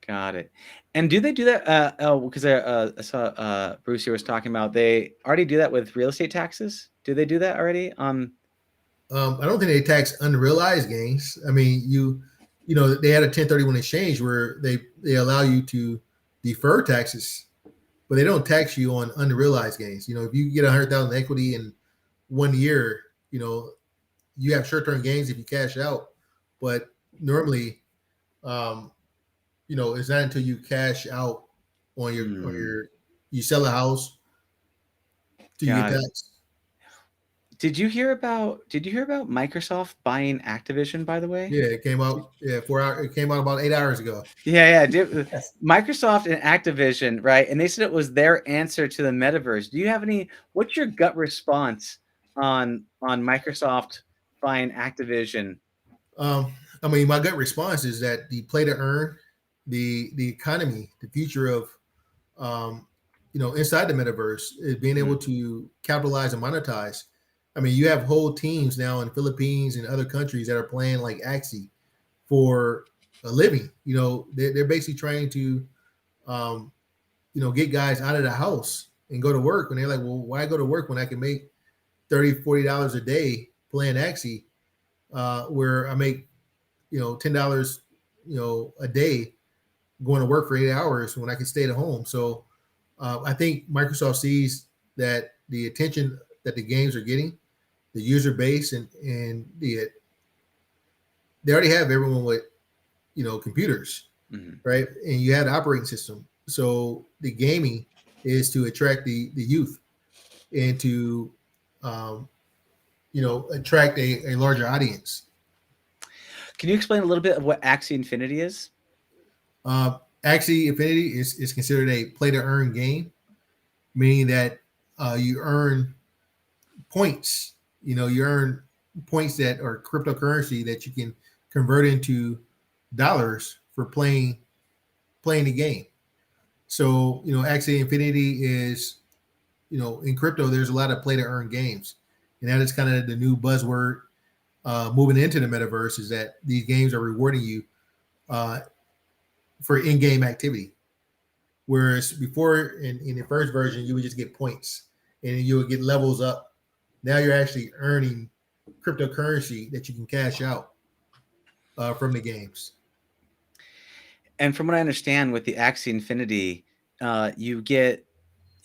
Got it. And do they do that? Because I saw Bruce here was talking about they already do that with real estate taxes. Do they do that already? I don't think they tax unrealized gains. I mean, they had a 1031 exchange where they allow you to defer taxes, but they don't tax you on unrealized gains. If you get 100,000 equity in 1 year, you have short term gains if you cash out, but normally, it's not until you cash out on Mm, you sell a house till you get got it. taxed. Did you hear about Microsoft buying Activision, by the way? Yeah, it came out. Yeah, 4 hours. It came out about 8 hours ago. Yeah, yeah. Microsoft and Activision, right? And they said it was their answer to the metaverse. What's your gut response on Microsoft buying Activision? Um, I mean, my gut response is that the play to earn, the economy, the future of, inside the metaverse is being able Mhm, to capitalize and monetize. I mean, you have whole teams now in Philippines and other countries that are playing like Axie for a living. They're basically trying to, um, get guys out of the house and go to work. And they're like, well, why go to work when I can make $30, $40 a day playing Axie, where I make, $10, a day going to work for 8 hours when I can stay at home. So I think Microsoft sees that the attention that the games are getting, the user base, and they already have everyone with computers, mhm. right? And you have the operating system. So the gaming is to attract the youth and to um, attract a larger audience. Can you explain a little bit of what Axie Infinity is? Uh, Actually, Infinity is considered a play to earn game, meaning that you earn points. You earn points that are cryptocurrency that you can convert into dollars for playing the game. So, Axie Infinity is, in crypto, there's a lot of play to earn games. And that is kind of the new buzzword moving into the metaverse, is that these games are rewarding you uh, for in game activity. Whereas before, in the first version, you would just get points and you would get levels up. Now you're actually earning cryptocurrency that you can cash out from the games. And from what I understand with the Axie Infinity,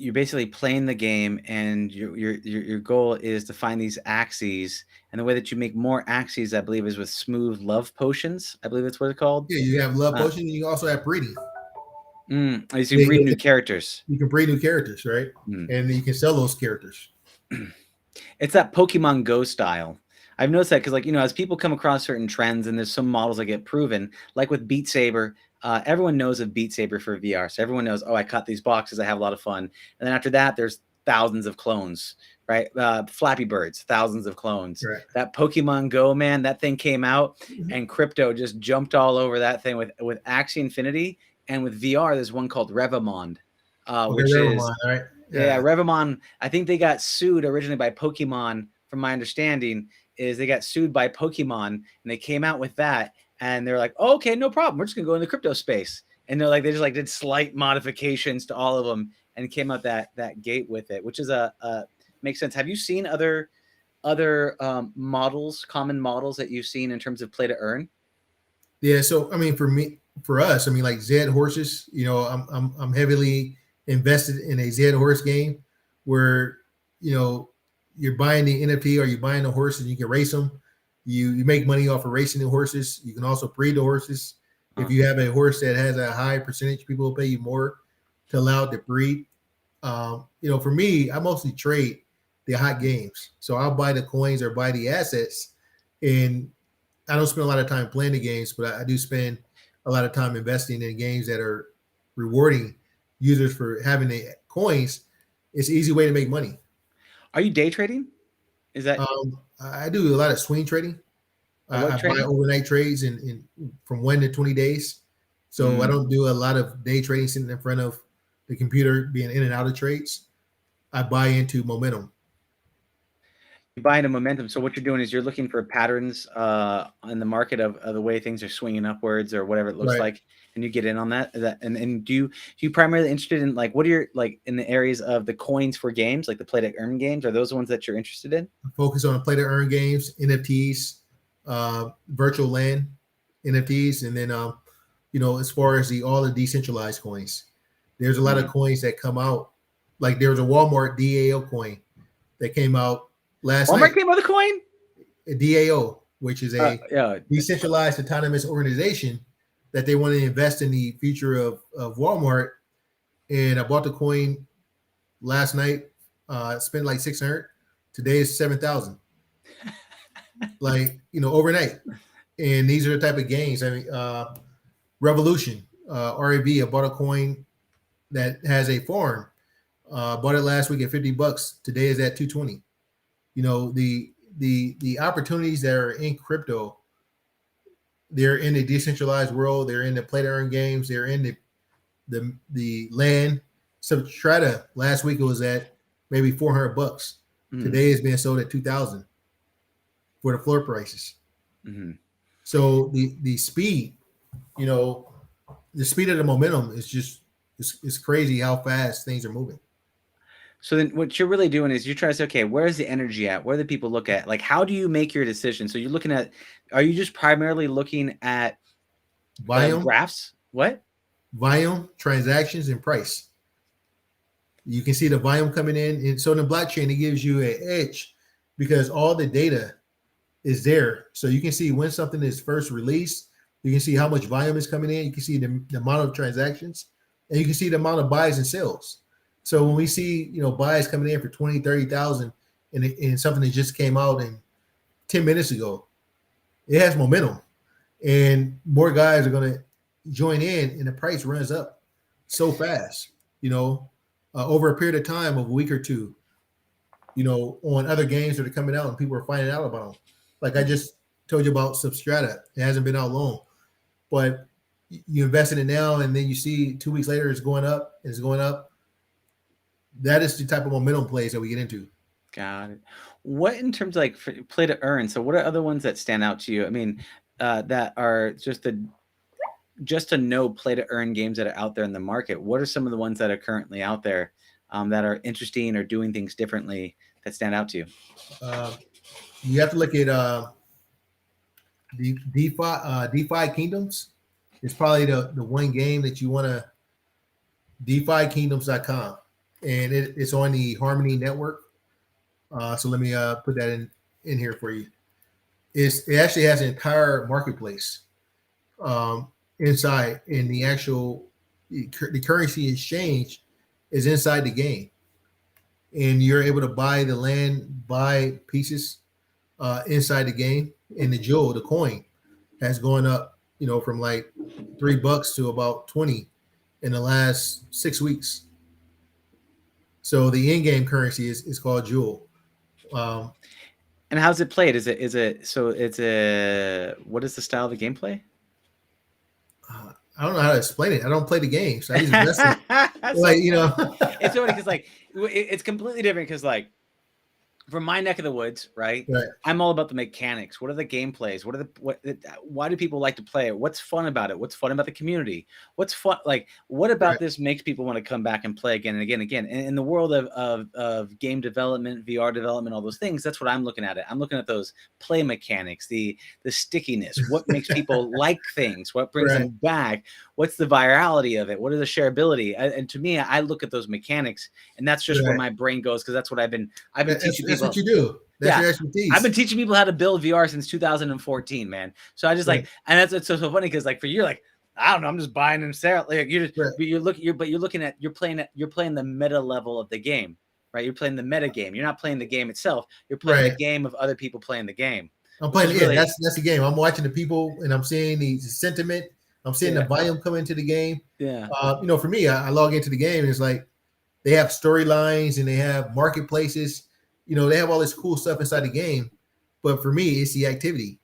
you're basically playing the game, and your goal is to find these axes. And the way that you make more axes, I believe, is with smooth love potions. I believe that's what it's called. Yeah, you have love Uh, potion, and you also have breeding. so you They, breed they, new characters. you can breed new characters, right? Mm. And you can sell those characters. It's that Pokemon Go style. I've noticed that because, like, as people come across certain trends and there's some models that get proven, like with Beat Saber, everyone knows of Beat Saber for VR. So everyone knows, oh, I cut these boxes, I have a lot of fun. And then after that, there's thousands of clones, right? Flappy Birds, thousands of clones. Right. That Pokemon Go, man, that thing came out and crypto just jumped all over that thing with Axie Infinity. And with VR, there's one called Revamond, Okay, which never is mind. All right. yeah, Yeah. Revamon. I think they got sued originally by Pokemon. From my understanding, is they got sued by Pokemon, and they came out with that, and they're like, oh, okay, no problem. We're just gonna go in the crypto space. And they're like, they just like did slight modifications to all of them and came out that gate with it, which is a makes sense. Have you seen other models, common models that you've seen in terms of play to earn? Yeah. So, I mean, for us, I mean, like Zed horses, I'm heavily invested in a Zed horse game where, you're buying the NFT or you're buying the horse and you can race them. You make money off of racing the horses. You can also breed the horses. If you have a horse that has a high percentage, people will pay you more to allow it to breed. For me, I mostly trade the hot games. So I'll buy the coins or buy the assets, and I don't spend a lot of time playing the games, but I do spend a lot of time investing in games that are rewarding users for having the coins. It's an easy way to make money. Are you day trading? Is that I do a lot of swing trading. I buy overnight trades in from 1 to 20 days. So I don't do a lot of day trading sitting in front of the computer being in and out of trades. I buy into momentum. You buy into momentum. So what you're doing is you're looking for patterns in the market of the way things are swinging upwards or whatever it looks Right. like, and you get in on that. And do you primarily interested in like what are your like in the areas of the coins for games, like the play to earn games? Are those the ones that you're interested in? Focus on play to earn games, NFTs, virtual land NFTs, and then as far as all the decentralized coins, there's a lot of coins that come out. Like there was a Walmart DAO coin that came out last Walmart night. came out with a coin? A DAO, which is a yeah. decentralized autonomous organization that they want to invest in the future of Walmart. And I bought the coin last night. Spent like 600. Today is 7,000. Like overnight. And these are the type of gains. I mean, Revolution, RAV. I bought a coin that has a farm. Bought it last week at $50. Today is at 220. The opportunities that are in crypto, they're in the decentralized world. They're in the play to earn games. They're in the land. Substrata last week it was at maybe $400. Today it's being sold at 2,000 for the floor prices. So the speed, the speed of the momentum is just it's crazy how fast things are moving. So then what you're really doing is you're trying to say, okay, where's the energy at? Where do people look at? Like, how do you make your decision? So you're looking at, are you just primarily looking at Volume, graphs? What? volume, transactions, and price. You can see the volume coming in. And so in the blockchain, it gives you an edge because all the data is there. So you can see when something is first released. You can see how much volume is coming in. You can see the amount of transactions, and you can see the amount of buys and sells. So when we see, buys coming in for 20, 30,000 and something that just came out in 10 minutes ago, it has momentum and more guys are going to join in and the price runs up so fast, over a period of time of a week or two, on other games that are coming out and people are finding out about them. Like I just told you about Substrata. It hasn't been out long, but you invest in it now and then you see 2 weeks later it's going up. That is the type of momentum plays that we get into. Got it. What in terms of like play to earn? So what are other ones that stand out to you? I mean, that are just to know play to earn games that are out there in the market. What are some of the ones that are currently out there that are interesting or doing things differently that stand out to you? You have to look at the DeFi Kingdoms. It's probably the one game that you want to. DeFiKingdoms.com. And it's on the Harmony Network. So let me put that in here for you. It actually has an entire marketplace inside, and the currency exchange is inside the game, and you're able to buy the land, buy pieces inside the game, and the coin, has gone up, from like $3 to about 20 in the last 6 weeks. So the in-game currency is called Jewel. And how's it played? What is the style of the gameplay? I don't know how to explain it. I don't play the game, so I just invest in it. It's funny because like it's completely different because like from my neck of the woods, right? Right. I'm all about the mechanics. What are the game plays? Why do people like to play it? What's fun about it? What's fun about the community? What's fun? Like, what about Right. this makes people want to come back and play again and again and again? And in the world of game development, VR development, all those things, that's what I'm looking at. I'm looking at those play mechanics, the stickiness, what makes people like things, what brings Right. them back, what's the virality of it, what are the shareability? And to me, I look at those mechanics, and that's just where Right. my brain goes, because that's what I've been teaching That's what people. you do. That's Yeah, your I've been expertise. teaching people how to build VR since 2014, man. So I just Right. like, and that's so funny, because like for you, like, I don't know, I'm just buying and selling. Like you just, Right. you're looking at, you're playing the meta level of the game, right? You're playing the meta game. You're not playing the game itself. You're playing the Right. game of other people playing the game, I'm which playing. is Yeah, really, that's the game. I'm watching the people, and I'm seeing the sentiment. I'm seeing the yeah, volume come into the game. yeah, For me, I log into the game, and it's like they have storylines and they have marketplaces. They have all this cool stuff inside the game. But for me, it's the activity.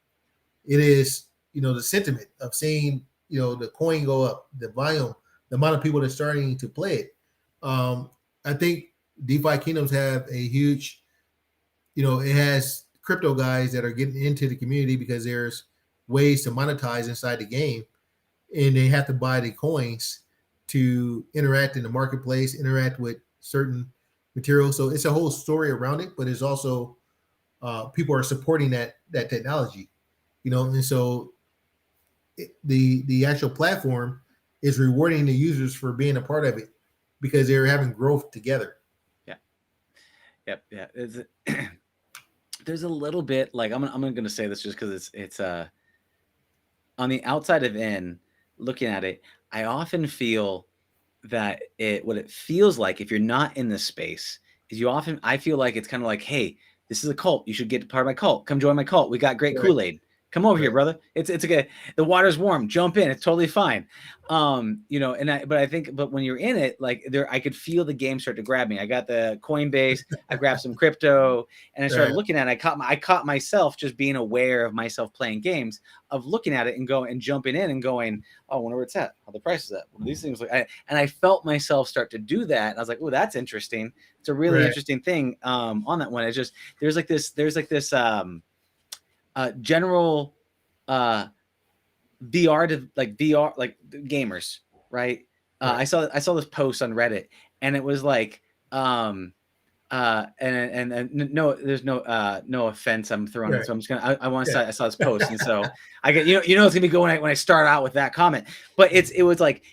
It is, the sentiment of seeing, the coin go up, the volume, the amount of people that's starting to play it. I think DeFi Kingdoms have a huge, it has crypto guys that are getting into the community because there's ways to monetize inside the game, and they have to buy the coins to interact in the marketplace, interact with certain materials. So it's a whole story around it, but it's also people are supporting that technology, and so the actual platform is rewarding the users for being a part of it because they're having growth together. yeah, yep, yeah. There's a little bit, like, I'm gonna say this just because it's on the outside of in looking at it, I often feel that what it feels like, if you're not in this space, is I feel like it's kind of like, hey, this is a cult. You should get part of my cult. Come join my cult. We got great Right, Kool-Aid. Come over here, right, brother. It's okay. The water's warm. Jump in. It's totally fine. But I think, but when you're in it, like I could feel the game start to grab me. I got the Coinbase. I grabbed some crypto, and I started right, looking at it. I caught myself just being aware of myself playing games, of looking at it and going and jumping in and going, oh, I wonder where it's at. How the price is at. What are these things like? And I felt myself start to do that. And I was like, oh, that's interesting. It's a really right. interesting thing on that one. It's just there's like this general VR to like VR like gamers, right? Right. I saw this post on Reddit, and it was like and no, there's no offense I'm throwing it, Right. so I'm just gonna I Yeah. saw this post, and so I get it's gonna be going when I start out with that comment, but it was like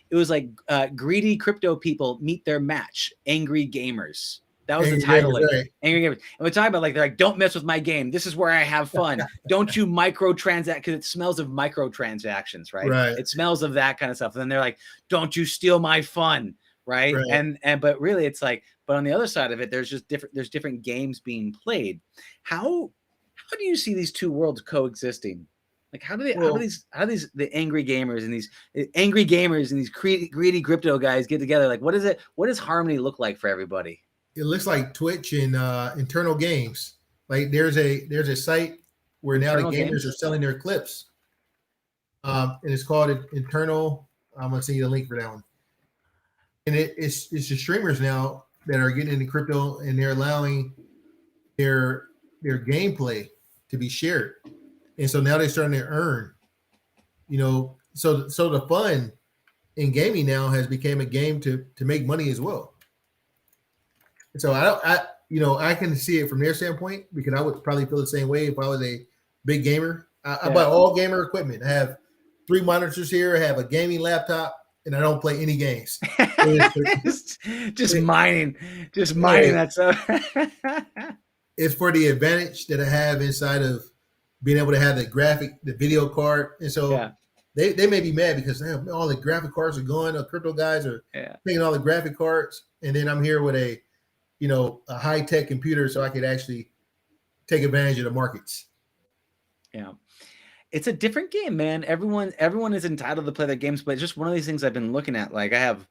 greedy crypto people meet their match, angry gamers. That was the Angry title, gamers, like right. angry gamers. And we're talking about, like, they're like, don't mess with my game. This is where I have fun. Don't you microtransact, because it smells of microtransactions, right? Right. It smells of that kind of stuff. And then they're like, don't you steal my fun, right? Right. But really, it's like, but on the other side of it, there's different games being played. How do you see these two worlds coexisting? Like, how do Well, the angry gamers and these greedy crypto guys get together? Like, what does harmony look like for everybody? it looks like Twitch and internal games. Like there's a site where now the Internal gamers are games? selling their clips, and it's called internal. I'm gonna send you the link for that one. And it's the streamers now that are getting into crypto, and they're allowing their gameplay to be shared, and so now they're starting to earn. So the fun in gaming now has become a game to make money as well. And so I can see it from their standpoint, because I would probably feel the same way if I was a big gamer. I buy all gamer equipment. I have 3 monitors here. I have a gaming laptop, and I don't play any games. just mining Yeah, that stuff. it's for the advantage that I have inside of being able to have the video card. And so Yeah, they may be mad because all the graphic cards are going. The crypto guys are yeah. taking all the graphic cards, and then I'm here with a high tech computer, so I could actually take advantage of the markets. Yeah. It's a different game, man. Everyone is entitled to play their games, but it's just one of these things I've been looking at. Like, I have,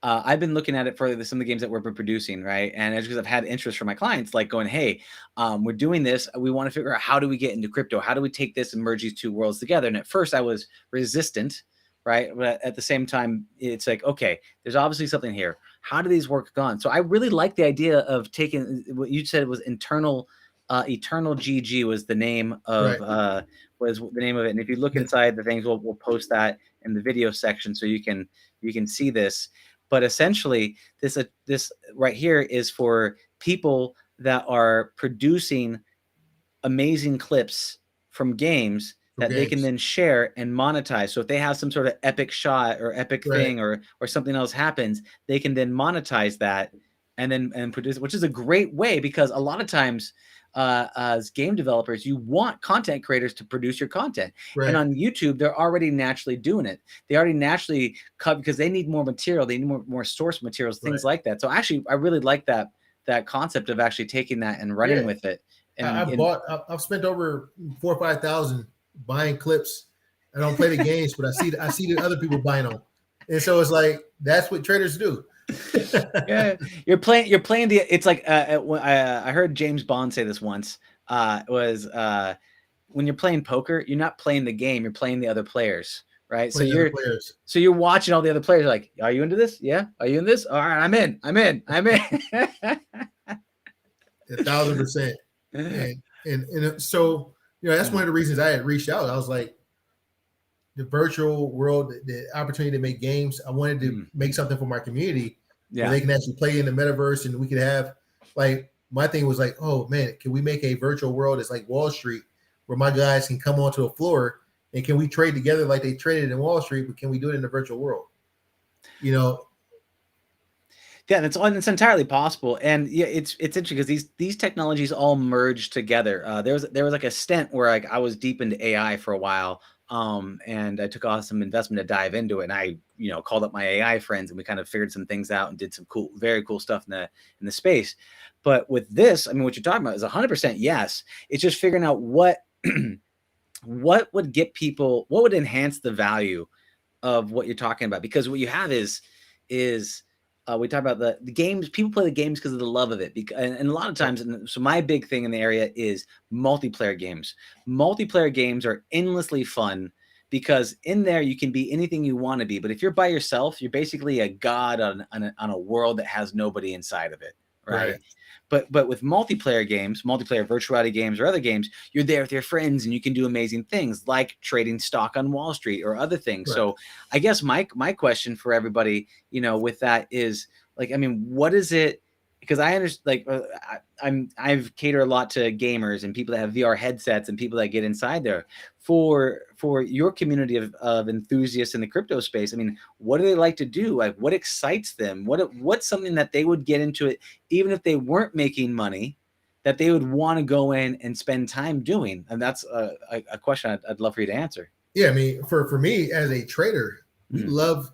I've been looking at it for some of the games that we're producing, right? And it's because I've had interest from my clients, like going, hey, we're doing this. We want to figure out, how do we get into crypto? How do we take this and merge these two worlds together? And at first I was resistant, right? But at the same time, it's like, okay, there's obviously something here. How do these work gone? So I really like the idea of taking what you said was eternal GG was the name of Right. it. And if you look inside the things, we'll post that in the video section so you can see this. But essentially, this right here is for people that are producing amazing clips from games that they can then share and monetize. So if they have some sort of epic shot or epic thing or something else happens, they can then monetize that and produce, which is a great way, because a lot of times as game developers, you want content creators to produce your content. And on YouTube, they're already naturally doing it. They already naturally cut because they need more material. They need more source materials, things like that. So actually, I really like that concept of actually taking that and running with it. And I've spent over 4,000 or 5,000 buying clips. I don't play the games, but I see the other people buying them, and so it's like that's what traders do. Yeah, you're playing the. It's like I heard James Bond say this once. When you're playing poker, you're not playing the game, you're playing the other players, right? So you're watching all the other players. Like, are you into this? Yeah. Are you in this? All right, I'm in. 1,000%. And so, that's one of the reasons I had reached out. I was like, the virtual world, the opportunity to make games, I wanted to make something for my community where they can actually play in the metaverse, and we could have, like, my thing was like, oh man, can we make a virtual world that's like Wall Street, where my guys can come onto a floor and can we trade together like they traded in Wall Street, but can we do it in the virtual world? Yeah, it's entirely possible, and yeah, it's interesting because these technologies all merge together. There was like a stint where I was deep into AI for a while, and I took on some investment to dive into it, and I called up my AI friends, and we kind of figured some things out and did some very cool stuff in the space. But with this, I mean, what you're talking about is 100% yes. It's just figuring out what would get people, what would enhance the value of what you're talking about, because what you have is we talk about the games. People play the games because of the love of it, and a lot of times. So my big thing in the area is multiplayer games. Multiplayer games are endlessly fun because in there you can be anything you want to be. But if you're by yourself, you're basically a god on a world that has nobody inside of it, right? But with multiplayer games, multiplayer virtual reality games or other games, you're there with your friends and you can do amazing things like trading stock on Wall Street or other things. So I guess my question for everybody, with that is, like, I mean, what is it? Because I understand, like, I've catered a lot to gamers and people that have VR headsets and people that get inside there. For your community of enthusiasts in the crypto space, I mean, what do they like to do? Like, what excites them? What's something that they would get into it, even if they weren't making money, that they would want to go in and spend time doing? And that's a question I'd love for you to answer. Yeah, I mean, for me as a trader, we love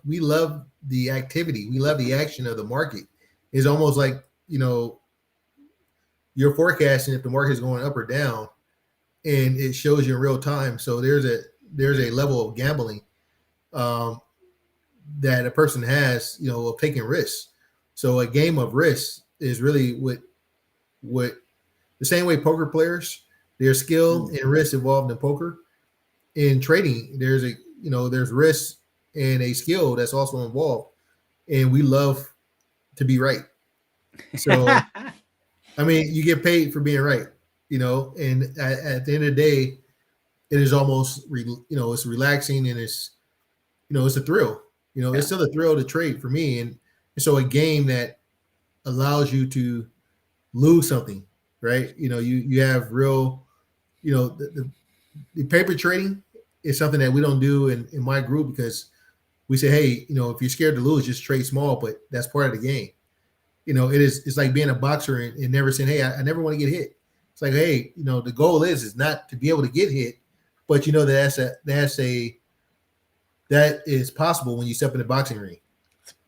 the activity. We love the action of the market. It's almost like, you're forecasting if the market is going up or down, and it shows you in real time. So there's a level of gambling that a person has, of taking risks. So a game of risk is really what the same way poker players, there's skill and risk involved in poker. In trading, there's risk and a skill that's also involved, and we love to be right. So, I mean, you get paid for being right, and at the end of the day, it is almost, it's relaxing, and it's a thrill. It's still a thrill to trade for me, and so a game that allows you to lose something, right? You have real, the paper trading is something that we don't do in my group, because we say, hey, if you're scared to lose, just trade small, but that's part of the game. It's like being a boxer and never saying, hey, I never want to get hit. It's like, hey, the goal is not to be able to get hit, but that is possible when you step in the boxing ring.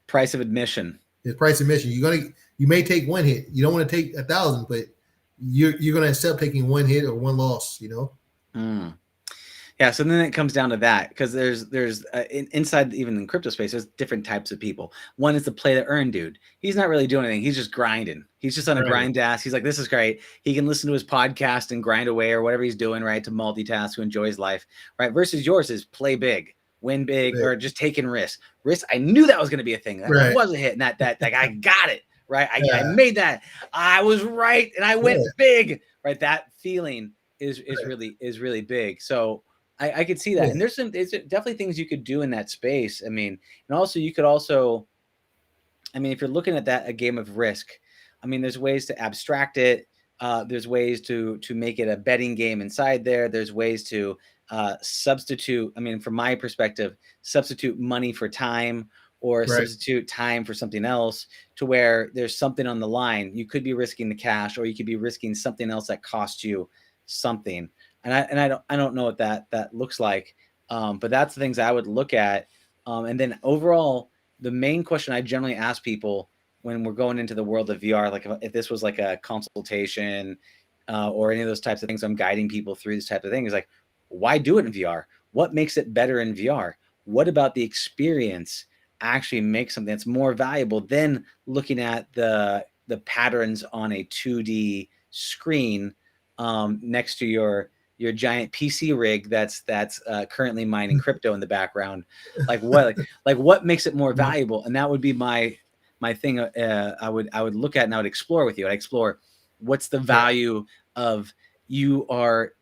Price of admission. It's price of admission. You may take one hit. You don't want to take 1,000, but you're going to accept taking one hit or one loss. Yeah, so then it comes down to that, because there's inside, even in crypto space, there's different types of people. One is the play to earn dude. He's not really doing anything. He's just grinding. He's just on a grind ass. He's like, this is great. He can listen to his podcast and grind away or whatever he's doing, right, to multitask, to enjoy his life, right? Versus yours is play big, win big, or just taking risks. Risk, I knew that was going to be a thing. That was a hit, and that like I got it right. I made that. I was right, and I went big. Right, that feeling is really big. So I could see that, and there's definitely things you could do in that space. I mean, and also you could also, I mean, if you're looking at that a game of Risk, I mean, there's ways to abstract it. There's ways to make it a betting game inside there. There's ways to substitute. I mean, from my perspective, substitute money for time, or substitute time for something else, to where there's something on the line. You could be risking the cash, or you could be risking something else that costs you something. And I don't know what that looks like. But that's the things I would look at. And then overall, the main question I generally ask people when we're going into the world of VR, like if this was like a consultation or any of those types of things, I'm guiding people through this type of thing, is like, why do it in VR? What makes it better in VR? What about the experience actually makes something that's more valuable than looking at the patterns on a 2D screen next to your giant PC rig that's currently mining crypto in the background? Like what makes it more valuable? And that would be my thing. I would look at, and I would explore with you. I'd explore what's the value of, you are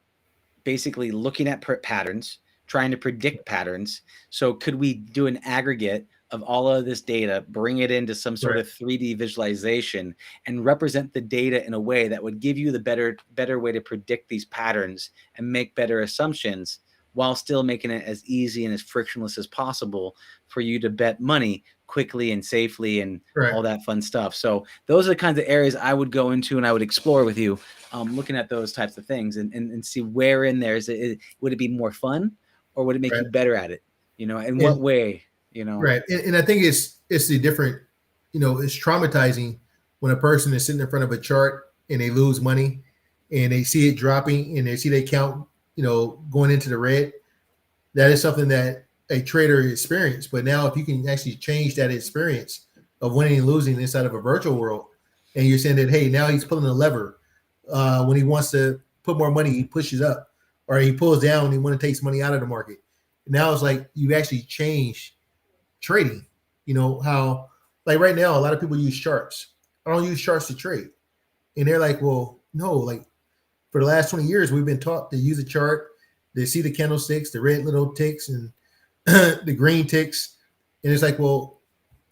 basically looking at patterns, trying to predict patterns. So could we do an aggregate of all of this data, bring it into some sort of 3D visualization, and represent the data in a way that would give you the better way to predict these patterns and make better assumptions, while still making it as easy and as frictionless as possible for you to bet money quickly and safely and all that fun stuff. So those are the kinds of areas I would go into and I would explore with you, looking at those types of things and see where in there would it be more fun, or would it make you better at it? You know, in what way? You know, and I think it's the different, you know, it's traumatizing when a person is sitting in front of a chart and they lose money and they see it dropping and they see they count, you know, going into the red. That is something that a trader experienced. But now if you can actually change that experience of winning and losing inside of a virtual world, and you're saying that, hey, now he's pulling a lever when he wants to put more money, he pushes up, or he pulls down when he wants to take money out of the market. Now it's like you actually change trading. You know how, like right now, a lot of people use charts. I don't use charts to trade, and they're like, well, no, like for the last 20 years, we've been taught to use a chart. They see the candlesticks, the red little ticks, and the green ticks, and it's like, well,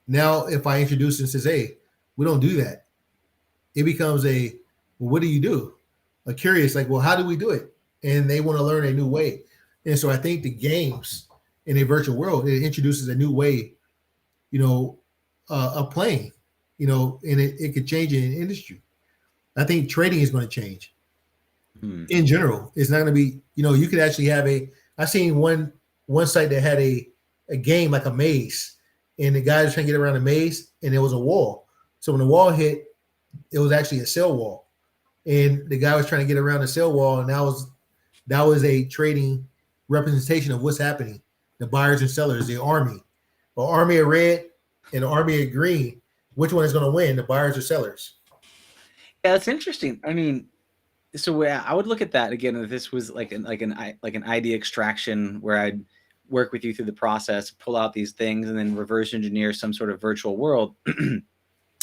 now if I introduce and says, hey, we don't do that, it becomes well, what do you do? Like curious, like, well, how do we do it? And they want to learn a new way. And so I think the games in a virtual world, it introduces a new way, you know, of playing, you know, and it could change an industry. I think trading is going to change in general. It's not going to be, you know, you could actually have I seen one site that had a game like a maze, and the guy was trying to get around the maze, and there was a wall. So when the wall hit, it was actually a sell wall, and the guy was trying to get around the sell wall, and that was a trading representation of what's happening. The buyers and sellers, the army, an army of red and an army of green. Which one is going to win, the buyers or sellers? Yeah, that's interesting. I mean, so I would look at that again. If this was like an idea extraction, where I'd work with you through the process, pull out these things, and then reverse engineer some sort of virtual world.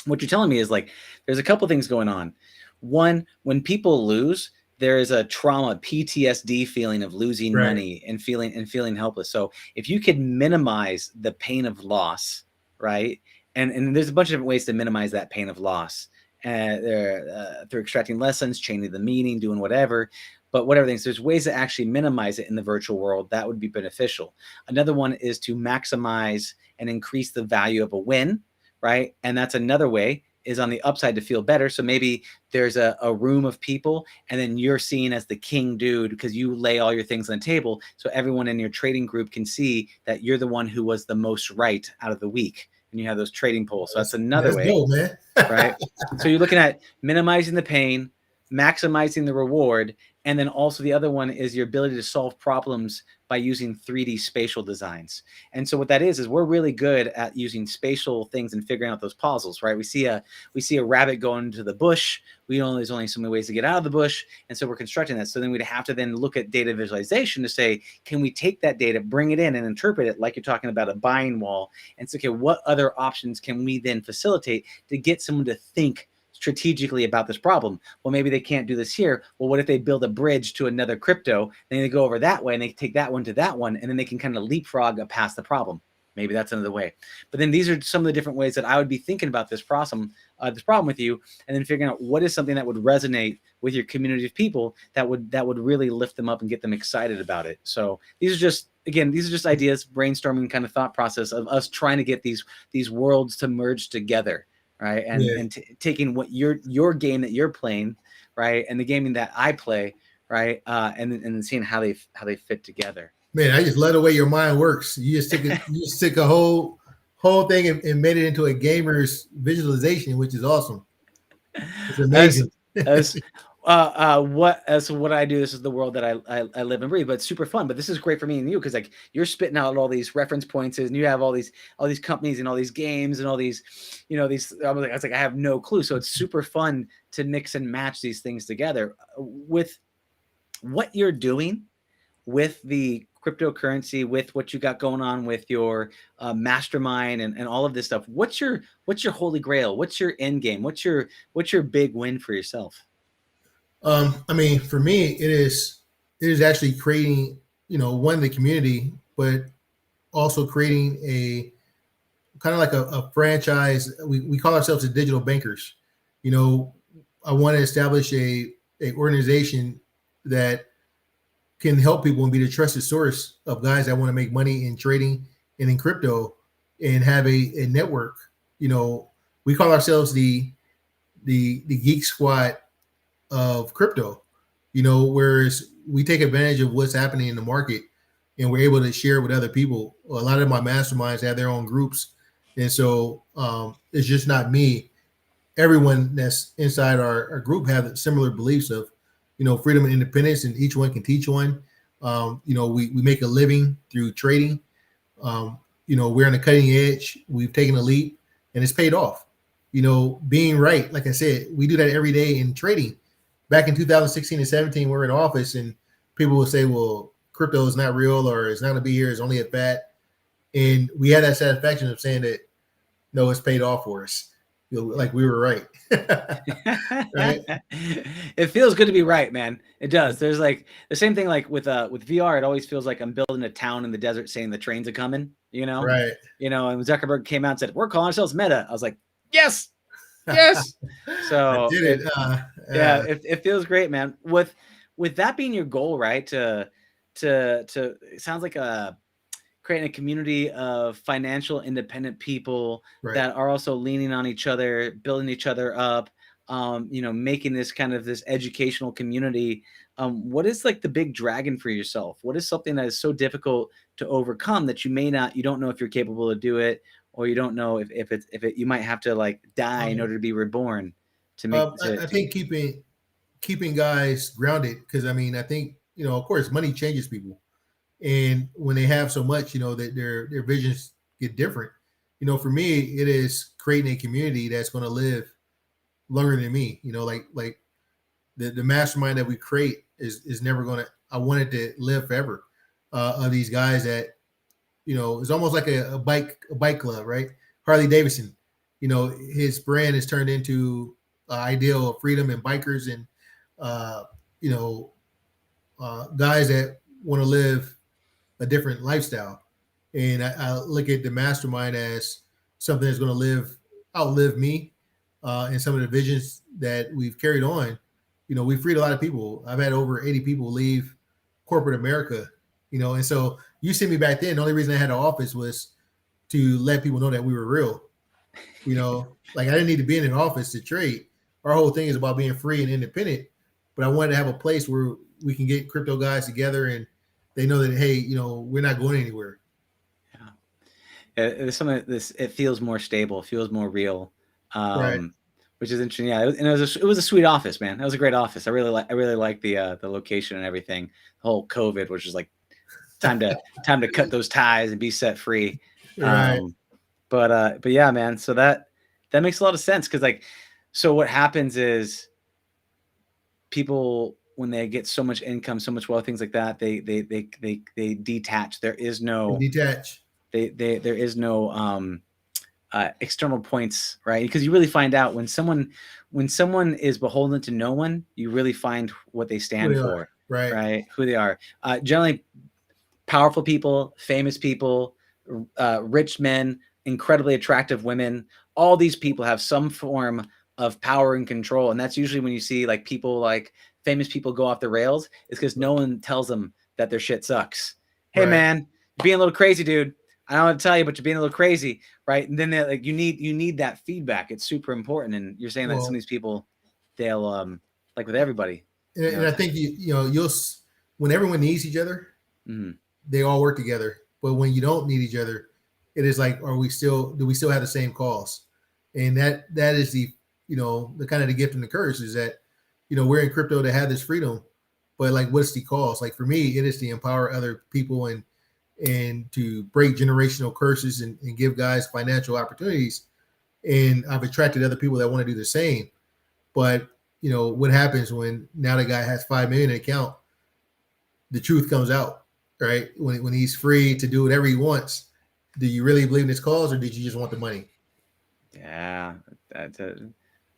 What you're telling me is like, there's a couple things going on. One, when people lose, there is a trauma, PTSD feeling of losing money and feeling helpless. So if you could minimize the pain of loss, right? And there's a bunch of different ways to minimize that pain of loss. Through extracting lessons, changing the meaning, doing whatever. But whatever things, there's ways to actually minimize it in the virtual world that would be beneficial. Another one is to maximize and increase the value of a win, right? And that's another way, is on the upside to feel better. So maybe there's a room of people, and then you're seen as the king dude because you lay all your things on the table. So everyone in your trading group can see that you're the one who was the most right out of the week. And you have those trading polls. So that's another way, dope, man. right? So you're looking at minimizing the pain, maximizing the reward, And then also the other one is your ability to solve problems by using 3D spatial designs. And so what that is we're really good at using spatial things and figuring out those puzzles, right? We see a rabbit going into the bush. There's only so many ways to get out of the bush. And so we're constructing that. So then we'd have to then look at data visualization to say, can we take that data, bring it in and interpret it like you're talking about a buying wall? And so, okay, what other options can we then facilitate to get someone to think strategically about this problem? Well, maybe they can't do this here. Well, what if they build a bridge to another crypto? Then they go over that way and they take that one to that one, and then they can kind of leapfrog past the problem. Maybe that's another way. But then these are some of the different ways that I would be thinking about this problem with you, and then figuring out what is something that would resonate with your community of people that would really lift them up and get them excited about it. So these are just ideas, brainstorming kind of thought process of us trying to get these worlds to merge together. Right. And taking what your game that you're playing, right, and the gaming that I play, right, and seeing how they fit together. Man, I just love the way your mind works. You just took a whole thing and made it into a gamer's visualization, which is awesome. It's amazing. What I do, this is the world that I live and breathe, but it's super fun. But this is great for me and you, because like you're spitting out all these reference points and you have all these companies and all these games and all these, I was like, I have no clue. So it's super fun to mix and match these things together with what you're doing with the cryptocurrency, with what you got going on with your mastermind and all of this stuff. What's your holy grail? What's your end game? What's your big win for yourself? I mean, for me, it is actually creating, one, the community, but also creating a kind of like a franchise. We call ourselves the digital bankers. I want to establish a organization that can help people and be the trusted source of guys that want to make money in trading and in crypto and have a network. We call ourselves the Geek Squad of crypto, whereas we take advantage of what's happening in the market and we're able to share with other people. A lot of my masterminds have their own groups. And so it's just not me. Everyone that's inside our group have similar beliefs of, freedom and independence, and each one can teach one. We make a living through trading. We're on the cutting edge. We've taken a leap and it's paid off. Being right, like I said, we do that every day in trading. Back in 2016 and 17, we're in office and people would say, well, crypto is not real or it's not going to be here. It's only a fad. And we had that satisfaction of saying that, no, it's paid off for us. Like we were right. Right? It feels good to be right, man. It does. There's like the same thing like with VR. It always feels like I'm building a town in the desert saying the trains are coming, Right. And Zuckerberg came out and said, we're calling ourselves Meta. I was like, yes. So it feels great, man. With that being your goal, right? To it sounds like creating a community of financial independent people that are also leaning on each other, building each other up, making this kind of this educational community. What is like the big dragon for yourself? What is something that is so difficult to overcome that you don't know if you're capable to do it, or you don't know if you might have to like die in order to be reborn to make. I think keeping guys grounded, because I mean, I think, of course, money changes people. And when they have so much, that their visions get different. For me, it is creating a community that's going to live longer than me. Like the mastermind that we create is never going to. I want it to live forever. Of these guys that, it's almost like a bike club, right? Harley Davidson. His brand has turned into an ideal of freedom and bikers and guys that want to live a different lifestyle. And I look at the mastermind as something that's going to outlive me, and some of the visions that we've carried on. We freed a lot of people. I've had over 80 people leave corporate America, and so you see me back then. The only reason I had an office was to let people know that we were real. Like I didn't need to be in an office to trade. Our whole thing is about being free and independent, but I wanted to have a place where we can get crypto guys together and they know that, hey, we're not going anywhere. Yeah. Some of this, it feels more stable, feels more real. Right. which is interesting. Yeah, and it was a sweet office, man. It was a great office. I really like the location and everything. The whole COVID, which is like time to cut those ties and be set free. Right. But yeah, man. So that makes a lot of sense, because like, so what happens is people, when they get so much income, so much wealth, things like that, they detach. There is no detach. There is no external points, right? Because you really find out when someone is beholden to no one, you really find what they stand for, right? Who they are. Generally, powerful people, famous people, rich men, incredibly attractive women. All these people have some form of power and control, and that's usually when you see like people, like famous people, go off the rails. It's because no one tells them that their shit sucks. Hey, man, you're being a little crazy, dude. I don't want to tell you, but you're being a little crazy, right? And then like you need that feedback. It's super important. And you're saying that some of these people, they'll like with everybody. And I think you'll when everyone needs each other, they all work together. But when you don't need each other, it is like, do we still have the same cause? And that is the the kind of the gift and the curse is that we're in crypto to have this freedom, but like, what's the cause? Like for me, it is to empower other people and to break generational curses and give guys financial opportunities. And I've attracted other people that want to do the same. But what happens when now the guy has 5 million in account? The truth comes out, right? When he's free to do whatever he wants. Do you really believe in his cause, or did you just want the money? Yeah, the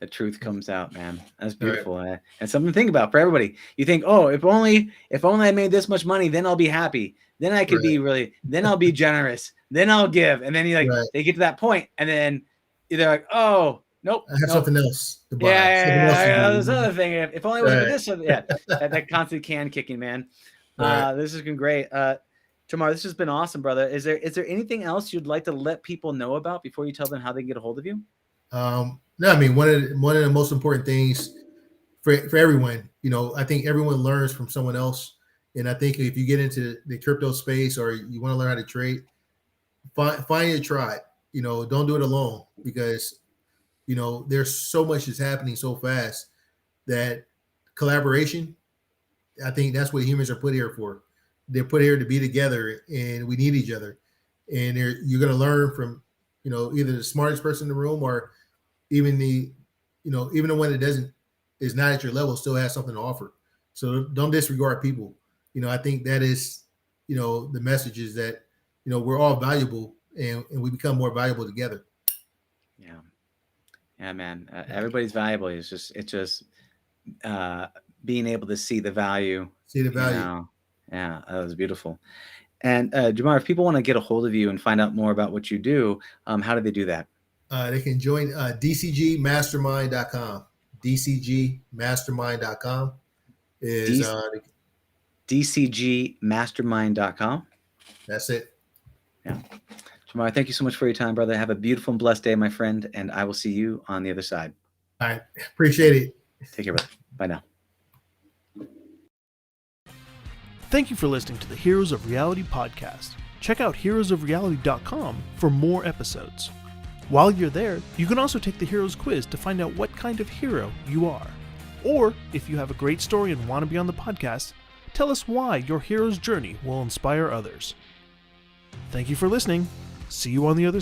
truth comes out, man. That's beautiful. Right. And something to think about for everybody. You think, oh, if only I made this much money, then I'll be happy. Then I could be then I'll be generous. Then I'll give. And then they get to that point, and then they're like, oh, nope. I have something else to buy. Yeah. There's another thing. If only it was for this. Yeah. that constant can kicking, man. This has been great. Jamar, this has been awesome, brother. Is there anything else you'd like to let people know about before you tell them how they can get a hold of you? No, I mean, one of the most important things for everyone, I think everyone learns from someone else. And I think if you get into the crypto space or you want to learn how to trade, find your tribe. Don't do it alone, because there's so much that's happening so fast that collaboration, I think that's what humans are put here for. They're put here to be together, and we need each other. And you're going to learn from either the smartest person in the room, or even even the one that is not at your level still has something to offer. So don't disregard people. I think that is, the message is that, we're all valuable, and we become more valuable together. Yeah. Yeah, man. Everybody's valuable. It's just being able to see the value. Yeah, that was beautiful. And Jamar, if people want to get a hold of you and find out more about what you do, how do they do that? They can join dcgmastermind.com. dcgmastermind.com is dcgmastermind.com. That's it. Yeah. Jamar, thank you so much for your time, brother. Have a beautiful and blessed day, my friend, and I will see you on the other side. All right. Appreciate it. Take care, brother. Bye now. Thank you for listening to the Heroes of Reality podcast. Check out heroesofreality.com for more episodes. While you're there, you can also take the Heroes quiz to find out what kind of hero you are. Or, if you have a great story and want to be on the podcast, tell us why your hero's journey will inspire others. Thank you for listening. See you on the other side.